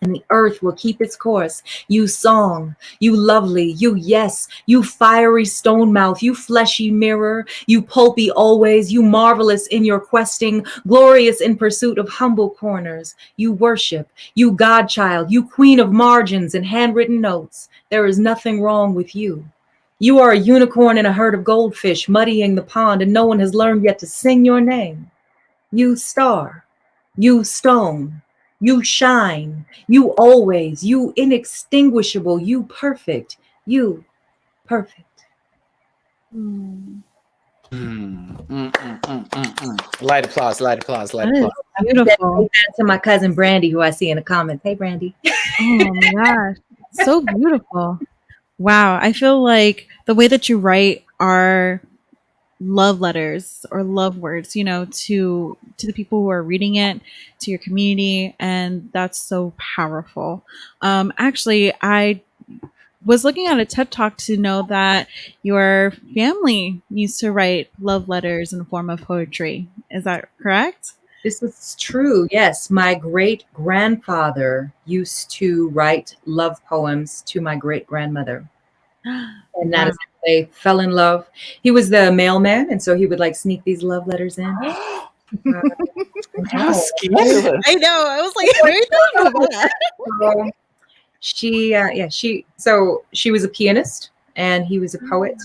and the earth will keep its course. You song, you lovely, you yes, you fiery stone mouth, you fleshy mirror, you pulpy always, you marvelous in your questing, glorious in pursuit of humble corners. You worship, you godchild, you queen of margins and handwritten notes. There is nothing wrong with you. You are a unicorn in a herd of goldfish muddying the pond, and no one has learned yet to sing your name. You star, you stone, you shine, you always, you inextinguishable, you perfect, you perfect. Light applause, light applause, light That is applause. beautiful. To my cousin Brandy, who I see in the comments. Hey, Brandy. Oh my gosh. So beautiful. Wow. I feel like the way that you write are love letters or love words, you know, to the people who are reading it, to your community, and that's so powerful. Actually, I was looking at a TED Talk to know that your family used to write love letters in the form of poetry. Is that correct? This is true. Yes, my great-grandfather used to write love poems to my great-grandmother. And that is how they fell in love. He was the mailman, and so he would like sneak these love letters in. How scandalous. I know. I was like, where are you going with that? So she was a pianist and he was a poet,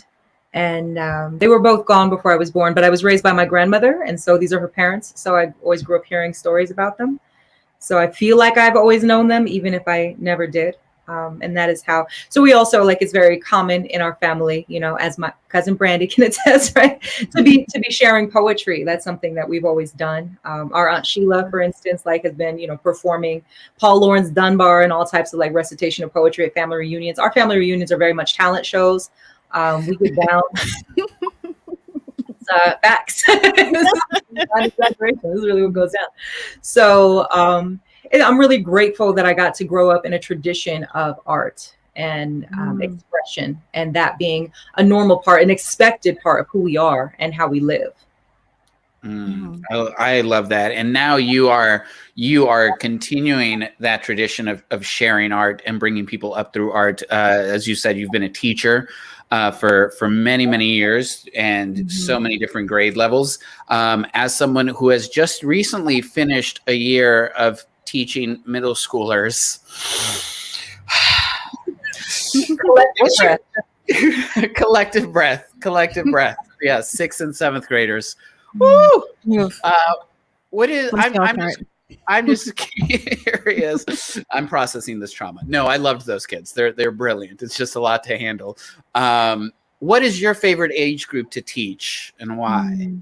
and they were both gone before I was born, but I was raised by my grandmother, and so these are her parents, so I always grew up hearing stories about them, so I feel like I've always known them even if I never did. And that is how, so we also, like, it's very common in our family, you know, as my cousin Brandy can attest, right, to be sharing poetry. That's something that we've always done. Our Aunt Sheila, for instance, like, has been, you know, performing Paul Laurence Dunbar and all types of like recitation of poetry at family reunions. Our family reunions are very much talent shows. We get down. Facts. This is really what goes down. So I'm really grateful that I got to grow up in a tradition of art and expression, and that being a normal part, an expected part of who we are and how we live. I love that. And now you are continuing that tradition of sharing art and bringing people up through art. As you said, you've been a teacher for many, many years and so many different grade levels. As someone who has just recently finished a year of teaching middle schoolers. Collective breath. Yeah, 6th and 7th graders. Woo! What is? I'm just curious. I'm processing this trauma. No, I loved those kids. They're brilliant. It's just a lot to handle. What is your favorite age group to teach and why?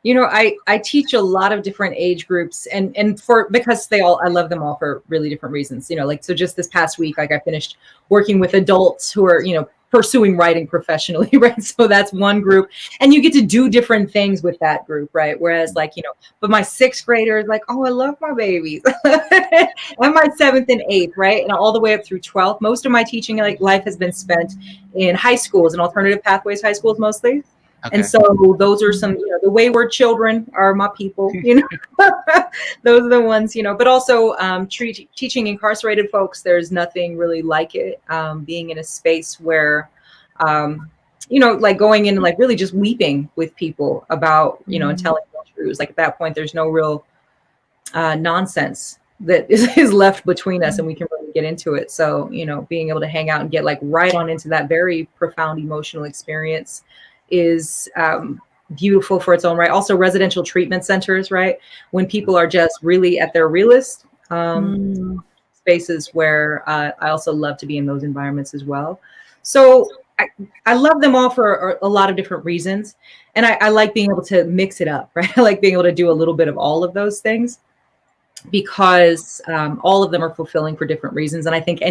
You know, I teach a lot of different age groups, and for because I love them all for really different reasons. You know, like so just this past week, like I finished working with adults who are, you know, pursuing writing professionally, right? So that's one group, and you get to do different things with that group, right? Whereas like, you know, but my sixth graders, like, oh, I love my babies, and my seventh and eighth, right? And all the way up through 12th. Most of my teaching like life has been spent in high schools and alternative pathways high schools mostly. Okay. And so those are some, you know, the wayward children are my people, you know, those are the ones, you know, but also teaching incarcerated folks, there's nothing really like it. Being in a space where, you know, like going in and like really just weeping with people about, you know, and telling the truths. Like at that point, there's no real nonsense that is left between us and we can really get into it. So, you know, being able to hang out and get like right on into that very profound emotional experience is beautiful for its own right. Also residential treatment centers, right? When people are just really at their realest, spaces where I also love to be in those environments as well. So I love them all for a lot of different reasons. And I like being able to mix it up, right? I like being able to do a little bit of all of those things because all of them are fulfilling for different reasons. And I think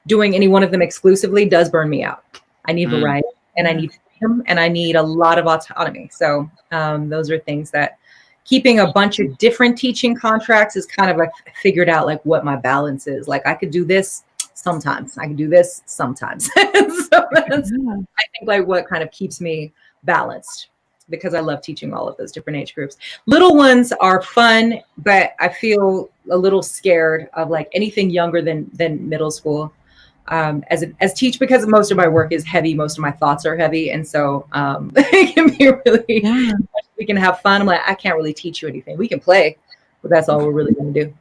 doing any one of them exclusively does burn me out. I need variety and I need freedom and I need a lot of autonomy. So those are things that keeping a bunch of different teaching contracts is kind of like figured out like what my balance is. Like I could do this sometimes. I can do this sometimes. So that's, I think like what kind of keeps me balanced because I love teaching all of those different age groups. Little ones are fun, but I feel a little scared of like anything younger than middle school. As teach because most of my work is heavy, most of my thoughts are heavy, and so it can be really we can have fun. I'm like, I can't really teach you anything. We can play, but that's all we're really going to do.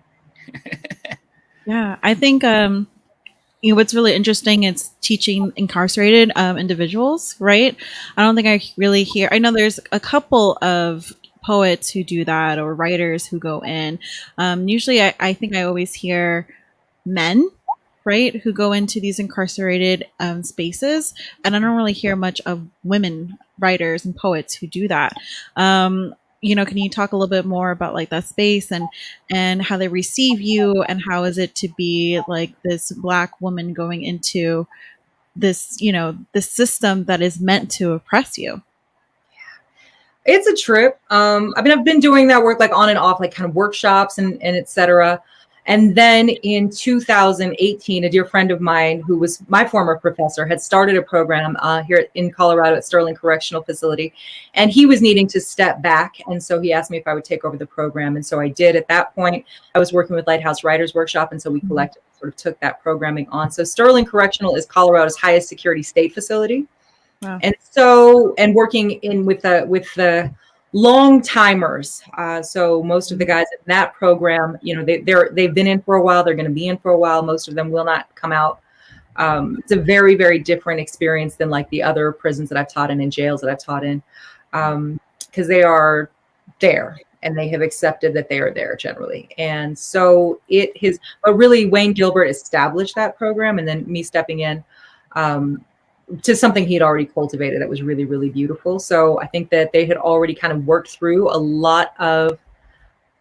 Yeah, I think you know what's really interesting is teaching incarcerated individuals, right? I don't think I really hear. I know there's a couple of poets who do that or writers who go in. Usually, I think I always hear men, right, who go into these incarcerated spaces, and I don't really hear much of women writers and poets who do that. You know, can you talk a little bit more about like that space and how they receive you and how is it to be like this Black woman going into this, you know, this system that is meant to oppress you? It's a trip. I mean, I've been doing that work like on and off, like kind of workshops and et cetera. And then in 2018, a dear friend of mine who was my former professor had started a program here in Colorado at Sterling Correctional Facility. And he was needing to step back. And so he asked me if I would take over the program. And so I did. At that point, I was working with Lighthouse Writers Workshop. And so we collectively sort of took that programming on. So Sterling Correctional is Colorado's highest security state facility. Wow. And so, and working in with the long timers. So most of the guys in that program, you know, they've been in for a while. They're going to be in for a while. Most of them will not come out. It's a very, very different experience than like the other prisons that I've taught in and jails that I've taught in, because they are there and they have accepted that they are there generally. And so but really Wayne Gilbert established that program, and then me stepping in to something he'd already cultivated that was really, really beautiful. So I think that they had already kind of worked through a lot of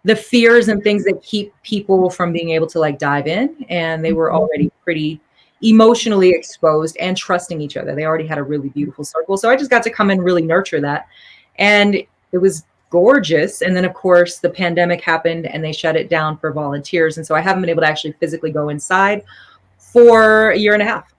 the fears and things that keep people from being able to like dive in. And they were already pretty emotionally exposed and trusting each other. They already had a really beautiful circle. So I just got to come and really nurture that. And it was gorgeous. And then of course the pandemic happened and they shut it down for volunteers. And so I haven't been able to actually physically go inside for a year and a half.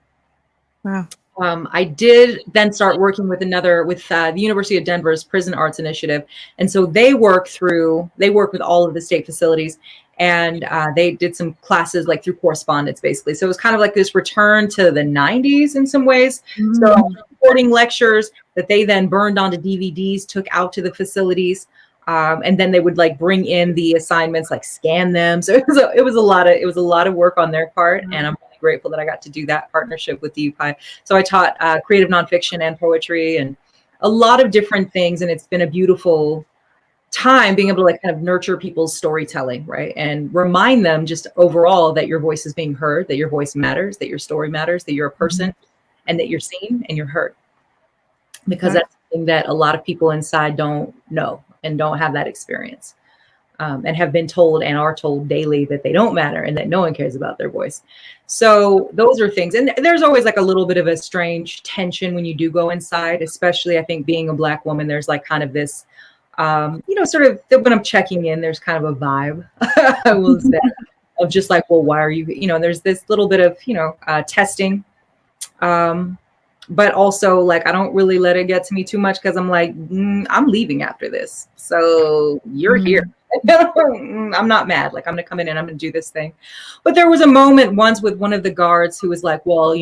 Wow. I did then start working with the University of Denver's Prison Arts Initiative. And so they work with all of the state facilities, and they did some classes like through correspondence, basically. So it was kind of like this return to the 90s in some ways. Mm-hmm. So recording lectures that they then burned onto DVDs, took out to the facilities. And then they would like bring in the assignments, like scan them. So it was a lot of work on their part. Mm-hmm. And I'm grateful that I got to do that partnership with the UPI. So I taught creative nonfiction and poetry and a lot of different things. And it's been a beautiful time being able to like kind of nurture people's storytelling, right? And remind them just overall that your voice is being heard, that your voice matters, that your story matters, that you're a person, and that you're seen and you're heard. Because that's something that a lot of people inside don't know and don't have that experience. And have been told and are told daily that they don't matter and that no one cares about their voice. So those are things. And there's always like a little bit of a strange tension when you do go inside, especially I think being a Black woman, there's like kind of this, sort of when I'm checking in, there's kind of a vibe, I will say, of just like, well, why are you, there's this little bit of, testing. But also like, I don't really let it get to me too much because I'm like, I'm leaving after this. So you're here. I'm not mad. Like, I'm going to come in and I'm going to do this thing. But there was a moment once with one of the guards who was like, well,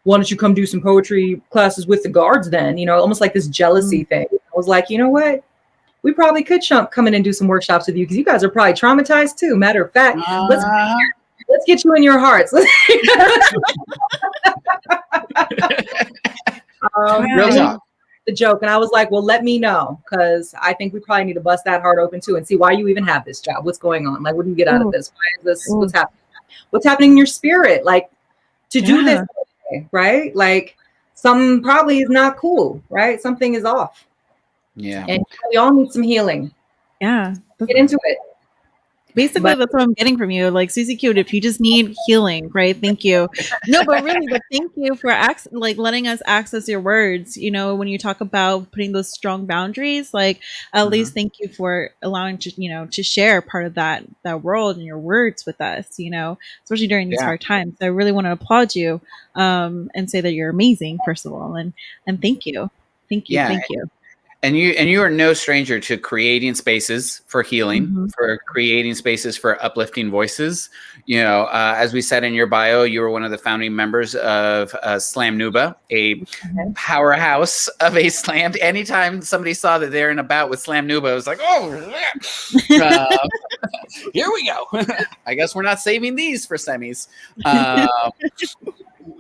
why don't you come do some poetry classes with the guards then? Almost like this jealousy thing. I was like, you know what? We probably could come in and do some workshops with you because you guys are probably traumatized too. Matter of fact, let's get you in your hearts. Real talk. The joke. And I was like, well, let me know, because I think we probably need to bust that heart open too and see why you even have this job. What's going on? Like, what do you get out of this? Why is this? What's happening? What's happening in your spirit? Like, to do this, right? Like, something probably is not cool, right? Something is off. Yeah. And we all need some healing. Yeah. Get into it. Basically, that's what I'm getting from you. Like, Suzi Q, if you just need healing, right? Thank you. No, but really, but thank you for letting us access your words. When you talk about putting those strong boundaries, like at least thank you for allowing to share part of that world and your words with us. Especially during these hard times. So I really want to applaud you and say that you're amazing, first of all, and thank you, thank you. And you are no stranger to creating spaces for healing, for creating spaces for uplifting voices. As we said in your bio, you were one of the founding members of Slam Nuba, a powerhouse of a slam. Anytime somebody saw that they're in a bout with Slam Nuba, it was like, here we go. I guess we're not saving these for semis.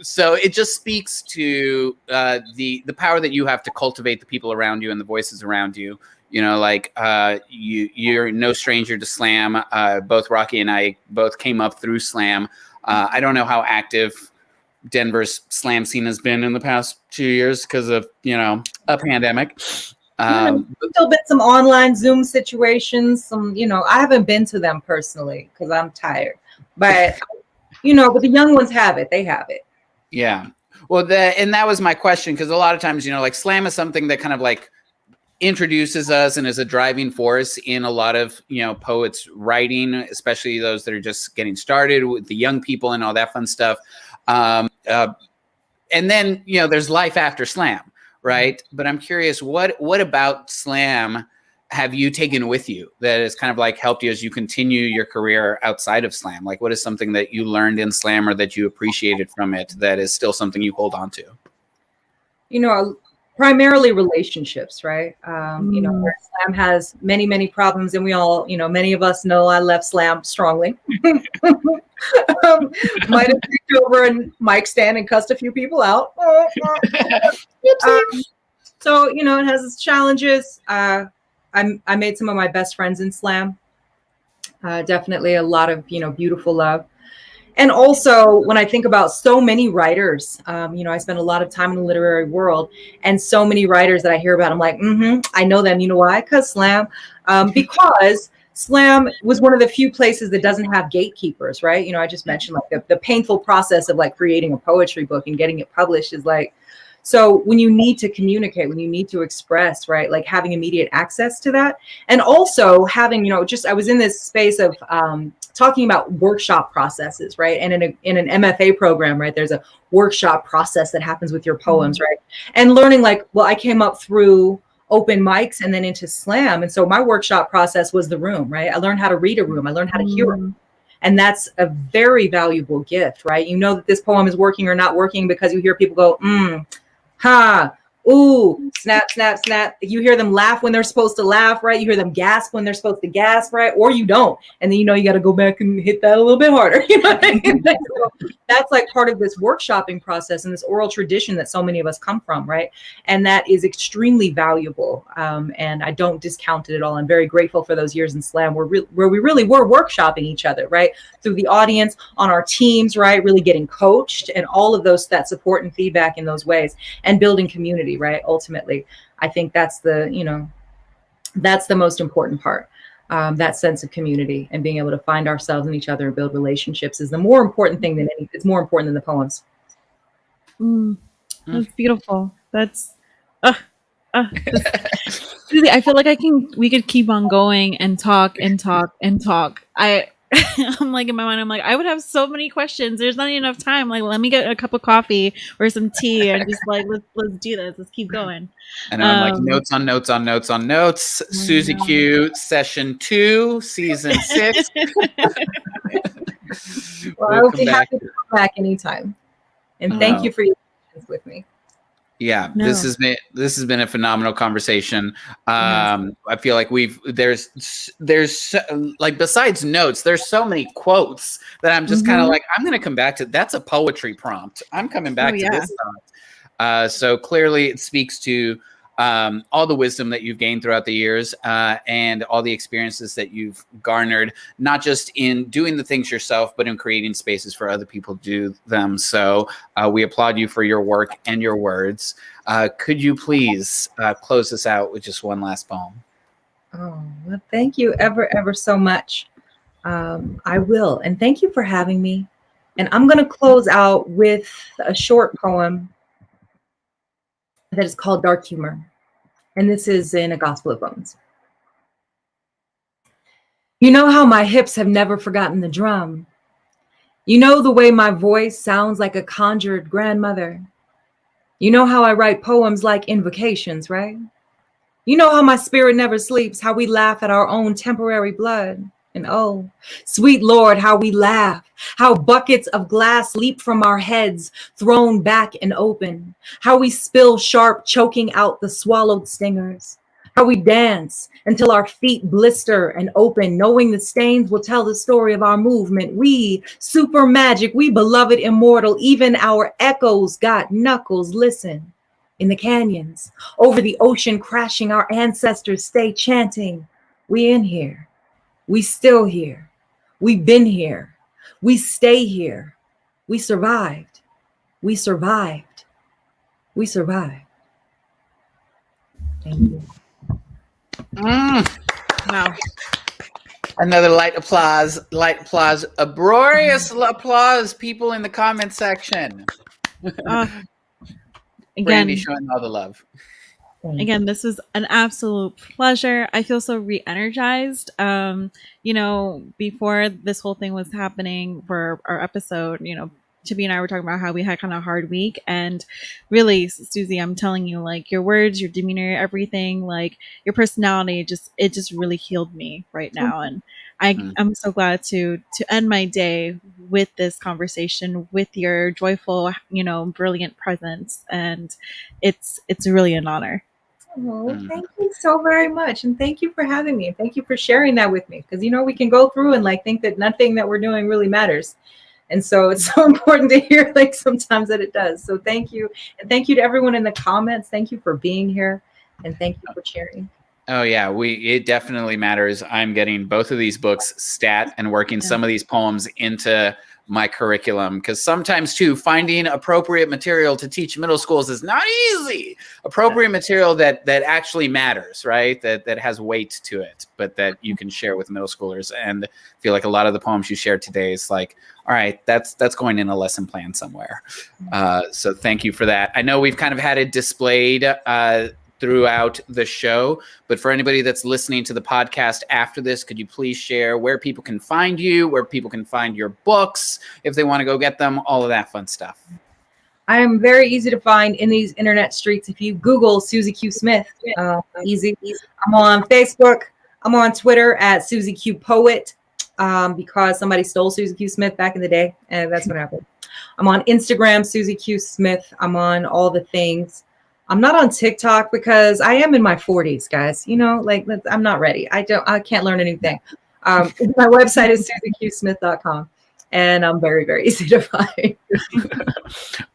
So it just speaks to the power that you have to cultivate the people around you and the voices around you. You're no stranger to slam. Both Raqui and I both came up through slam. I don't know how active Denver's slam scene has been in the past 2 years because of a pandemic. Still been some online Zoom situations. I haven't been to them personally because I'm tired. But but the young ones have it. They have it. Yeah. Well, and that was my question, because a lot of times, like slam is something that kind of like introduces us and is a driving force in a lot of, poets writing, especially those that are just getting started with the young people and all that fun stuff. And then, there's life after slam, right? But I'm curious, what about slam have you taken with you that has kind of like helped you as you continue your career outside of slam? Like, what is something that you learned in slam or that you appreciated from it that is still something you hold on to? Primarily relationships, right? Where slam has many, many problems, and we all, many of us know I left slam strongly. Might have picked over a mic stand and cussed a few people out. So, it has its challenges. I made some of my best friends in slam. Definitely a lot of, beautiful love. And also when I think about so many writers, I spend a lot of time in the literary world, and so many writers that I hear about, I'm like, I know them. You know why? Because slam, because slam was one of the few places that doesn't have gatekeepers, right? I just mentioned like the painful process of like creating a poetry book and getting it published is like, so when you need to communicate, when you need to express, right, like having immediate access to that. And also having, I was in this space of talking about workshop processes, right? And in an MFA program, right, there's a workshop process that happens with your poems, right? And learning like, well, I came up through open mics and then into slam. And so my workshop process was the room, right? I learned how to read a room. I learned how to hear a room. And that's a very valuable gift, right? You know that this poem is working or not working because you hear people go, ha, ooh, snap, snap, snap. You hear them laugh when they're supposed to laugh, right? You hear them gasp when they're supposed to gasp, right? Or you don't. And then, you got to go back and hit that a little bit harder. What I mean? So that's like part of this workshopping process and this oral tradition that so many of us come from, right? And that is extremely valuable. And I don't discount it at all. I'm very grateful for those years in slam where we really were workshopping each other, right? Through the audience, on our teams, right? Really getting coached and all of that support and feedback in those ways and building community. community, right? Ultimately, I think that's the, that's the most important part. That sense of community and being able to find ourselves in each other and build relationships is the more important thing than anything. It's more important than the poems. That's beautiful. That's, Suzi, I feel like we could keep on going and talk and talk and talk. I'm like in my mind, I'm like, I would have so many questions. There's not enough time. Like, let me get a cup of coffee or some tea and just like, let's do this. Let's keep going. And I'm like, notes on notes on notes on notes. Suzi Q, session 2, season 6. Well, I will be happy to come back anytime. And thank you for your patience with me. Yeah, this has been a phenomenal conversation. I feel like there's like, besides notes, there's so many quotes that I'm just kind of like, I'm going to come back to. That's a poetry prompt. I'm coming back to this prompt. So clearly it speaks to all the wisdom that you've gained throughout the years and all the experiences that you've garnered, not just in doing the things yourself, but in creating spaces for other people to do them. So we applaud you for your work and your words. Could you please close us out with just one last poem? Oh, well, thank you ever so much. I will. And thank you for having me. And I'm going to close out with a short poem that is called Dark Humor. And this is in a Gospel of Bones. You know how my hips have never forgotten the drum. You know the way my voice sounds like a conjured grandmother. You know how I write poems like invocations, right? You know how my spirit never sleeps, how we laugh at our own temporary blood. And oh, sweet Lord, how we laugh, how buckets of glass leap from our heads, thrown back and open, how we spill sharp, choking out the swallowed stingers, how we dance until our feet blister and open, knowing the stains will tell the story of our movement. We, super magic, we beloved immortal, even our echoes got knuckles. Listen, in the canyons, over the ocean crashing, our ancestors stay chanting, we in here. We still here. We've been here. We stay here. We survived. We survived. We survived. Thank you. Wow. Another light applause, uproarious applause, people in the comment section. Again, Brandy showing all the love. Again, this was an absolute pleasure. I feel so re-energized. Before this whole thing was happening for our episode, Chibbi and I were talking about how we had kind of a hard week. And really, Suzi, I'm telling you, like, your words, your demeanor, everything, like your personality, it just really healed me right now. And I'm so glad to end my day with this conversation, with your joyful, brilliant presence. And it's really an honor. Oh, thank you so very much. And thank you for having me. And thank you for sharing that with me. Because, we can go through and think that nothing that we're doing really matters. And so it's so important to hear sometimes that it does. So thank you. And thank you to everyone in the comments. Thank you for being here. And thank you for sharing. Oh yeah, it definitely matters. I'm getting both of these books stat and working some of these poems into my curriculum, because sometimes too, finding appropriate material to teach middle schools is not easy. Appropriate material that actually matters, right? That has weight to it, but that you can share with middle schoolers. And I feel like a lot of the poems you shared today is like, all right, that's going in a lesson plan somewhere. So thank you for that. I know we've kind of had it displayed throughout the show, but for anybody that's listening to the podcast after this, could you please share where people can find you, where people can find your books, if they want to go get them, all of that fun stuff? I am very easy to find in these internet streets. If you Google Suzi Q Smith, easy. I'm on Facebook. I'm on Twitter at Suzi Q Poet, because somebody stole Suzi Q Smith back in the day, and that's what happened. I'm on Instagram, Suzi Q Smith. I'm on all the things. I'm not on TikTok because I am in my 40s, guys. I'm not ready. I can't learn anything. My website is SuziQSmith.com, and I'm very, very easy to find.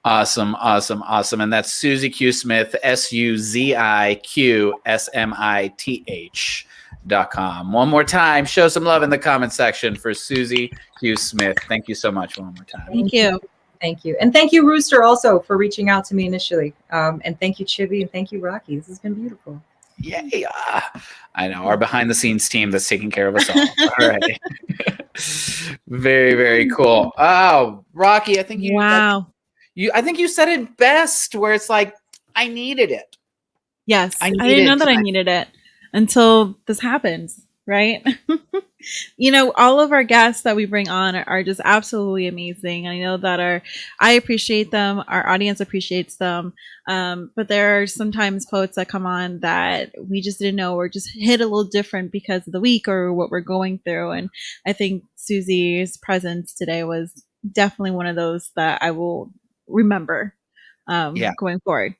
Awesome. And that's Suzi Q Smith, SuziQSmith.com. One more time, show some love in the comment section for Suzi Q Smith. Thank you so much. One more time. Thank you. Thank you. And thank you, Rooster, also for reaching out to me initially. And thank you, Chibbi, and thank you, Raqui. This has been beautiful. Yay. I know, our behind the scenes team that's taking care of us all. All right. Very, very cool. Oh, Raqui, I think I think you said it best, where it's like, I needed it. Yes. I didn't know that I needed it until this happens, right? All of our guests that we bring on are just absolutely amazing. I know that I appreciate them. Our audience appreciates them. But there are sometimes quotes that come on that we just didn't know or just hit a little different because of the week or what we're going through. And I think Suzi's presence today was definitely one of those that I will remember going forward.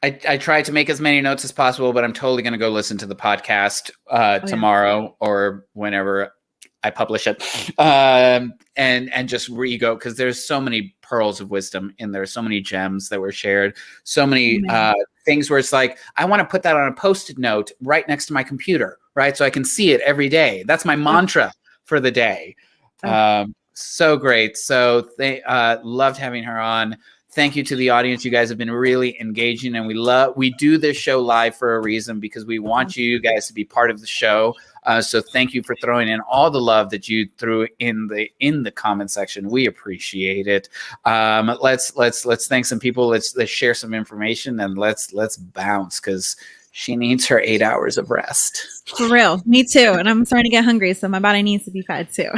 I tried to make as many notes as possible, but I'm totally going to go listen to the podcast tomorrow or whenever I publish it, and just re-go, because there's so many pearls of wisdom in there, so many gems that were shared, so many things where it's like, I want to put that on a Post-it note right next to my computer, right? So I can see it every day. That's my mantra for the day. So great. So they loved having her on. Thank you to the audience. You guys have been really engaging, and we do this show live for a reason, because we want you guys to be part of the show. So thank you for throwing in all the love that you threw in the comment section. We appreciate it. Let's thank some people. Let's share some information, and let's bounce, because she needs her 8 hours of rest. For real. Me too. And I'm starting to get hungry, so my body needs to be fed too.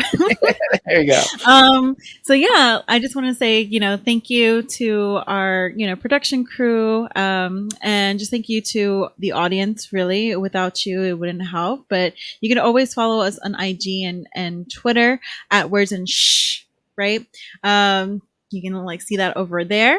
There you go. So yeah, I just want to say, thank you to our, production crew, and just thank you to the audience. Really, without you, it wouldn't help. But you can always follow us on IG and Twitter at Words and Shh, right? You can see that over there.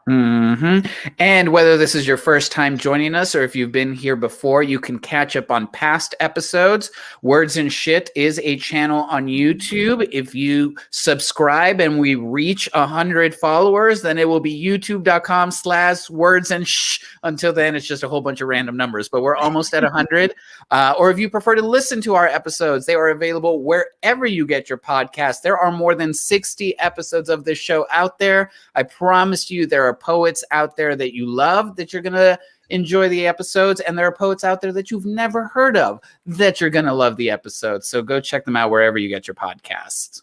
Mm-hmm. And whether this is your first time joining us or if you've been here before, you can catch up on past episodes. Words and Shit is a channel on YouTube. If you subscribe and we reach 100 followers, then it will be youtube.com/words and shh. Until then, it's just a whole bunch of random numbers, but we're almost at 100. Or if you prefer to listen to our episodes, they are available wherever you get your podcast. There are more than 60 episodes of this show out there. I promise you, there are poets out there that you love that you're going to enjoy the episodes, and there are poets out there that you've never heard of that you're going to love the episodes. So go check them out wherever you get your podcasts.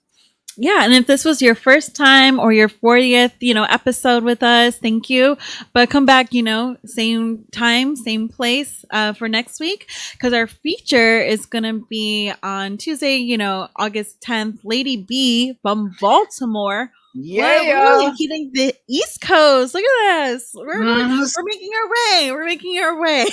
Yeah, and if this was your first time or your 40th, episode with us, thank you. But come back, same time, same place for next week, because our feature is going to be on Tuesday, August 10th. Lady B from Baltimore. Yeah, we're really hitting the East Coast. Look at us. We're making our way. We're making our way.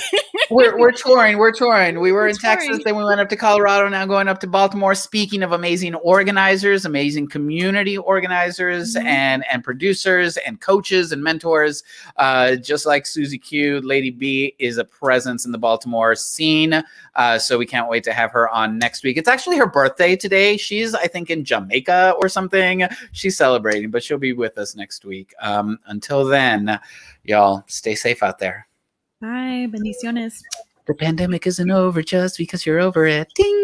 we're touring. We were in Texas, then we went up to Colorado, now going up to Baltimore. Speaking of amazing organizers, amazing community organizers, and producers and coaches and mentors, just like Suzi Q, Lady B is a presence in the Baltimore scene. So we can't wait to have her on next week. It's actually her birthday today. She's, I think, in Jamaica or something. She's celebrating, but she'll be with us next week. Until then, y'all stay safe out there. Bye. Bendiciones. The pandemic isn't over just because you're over it. Ding.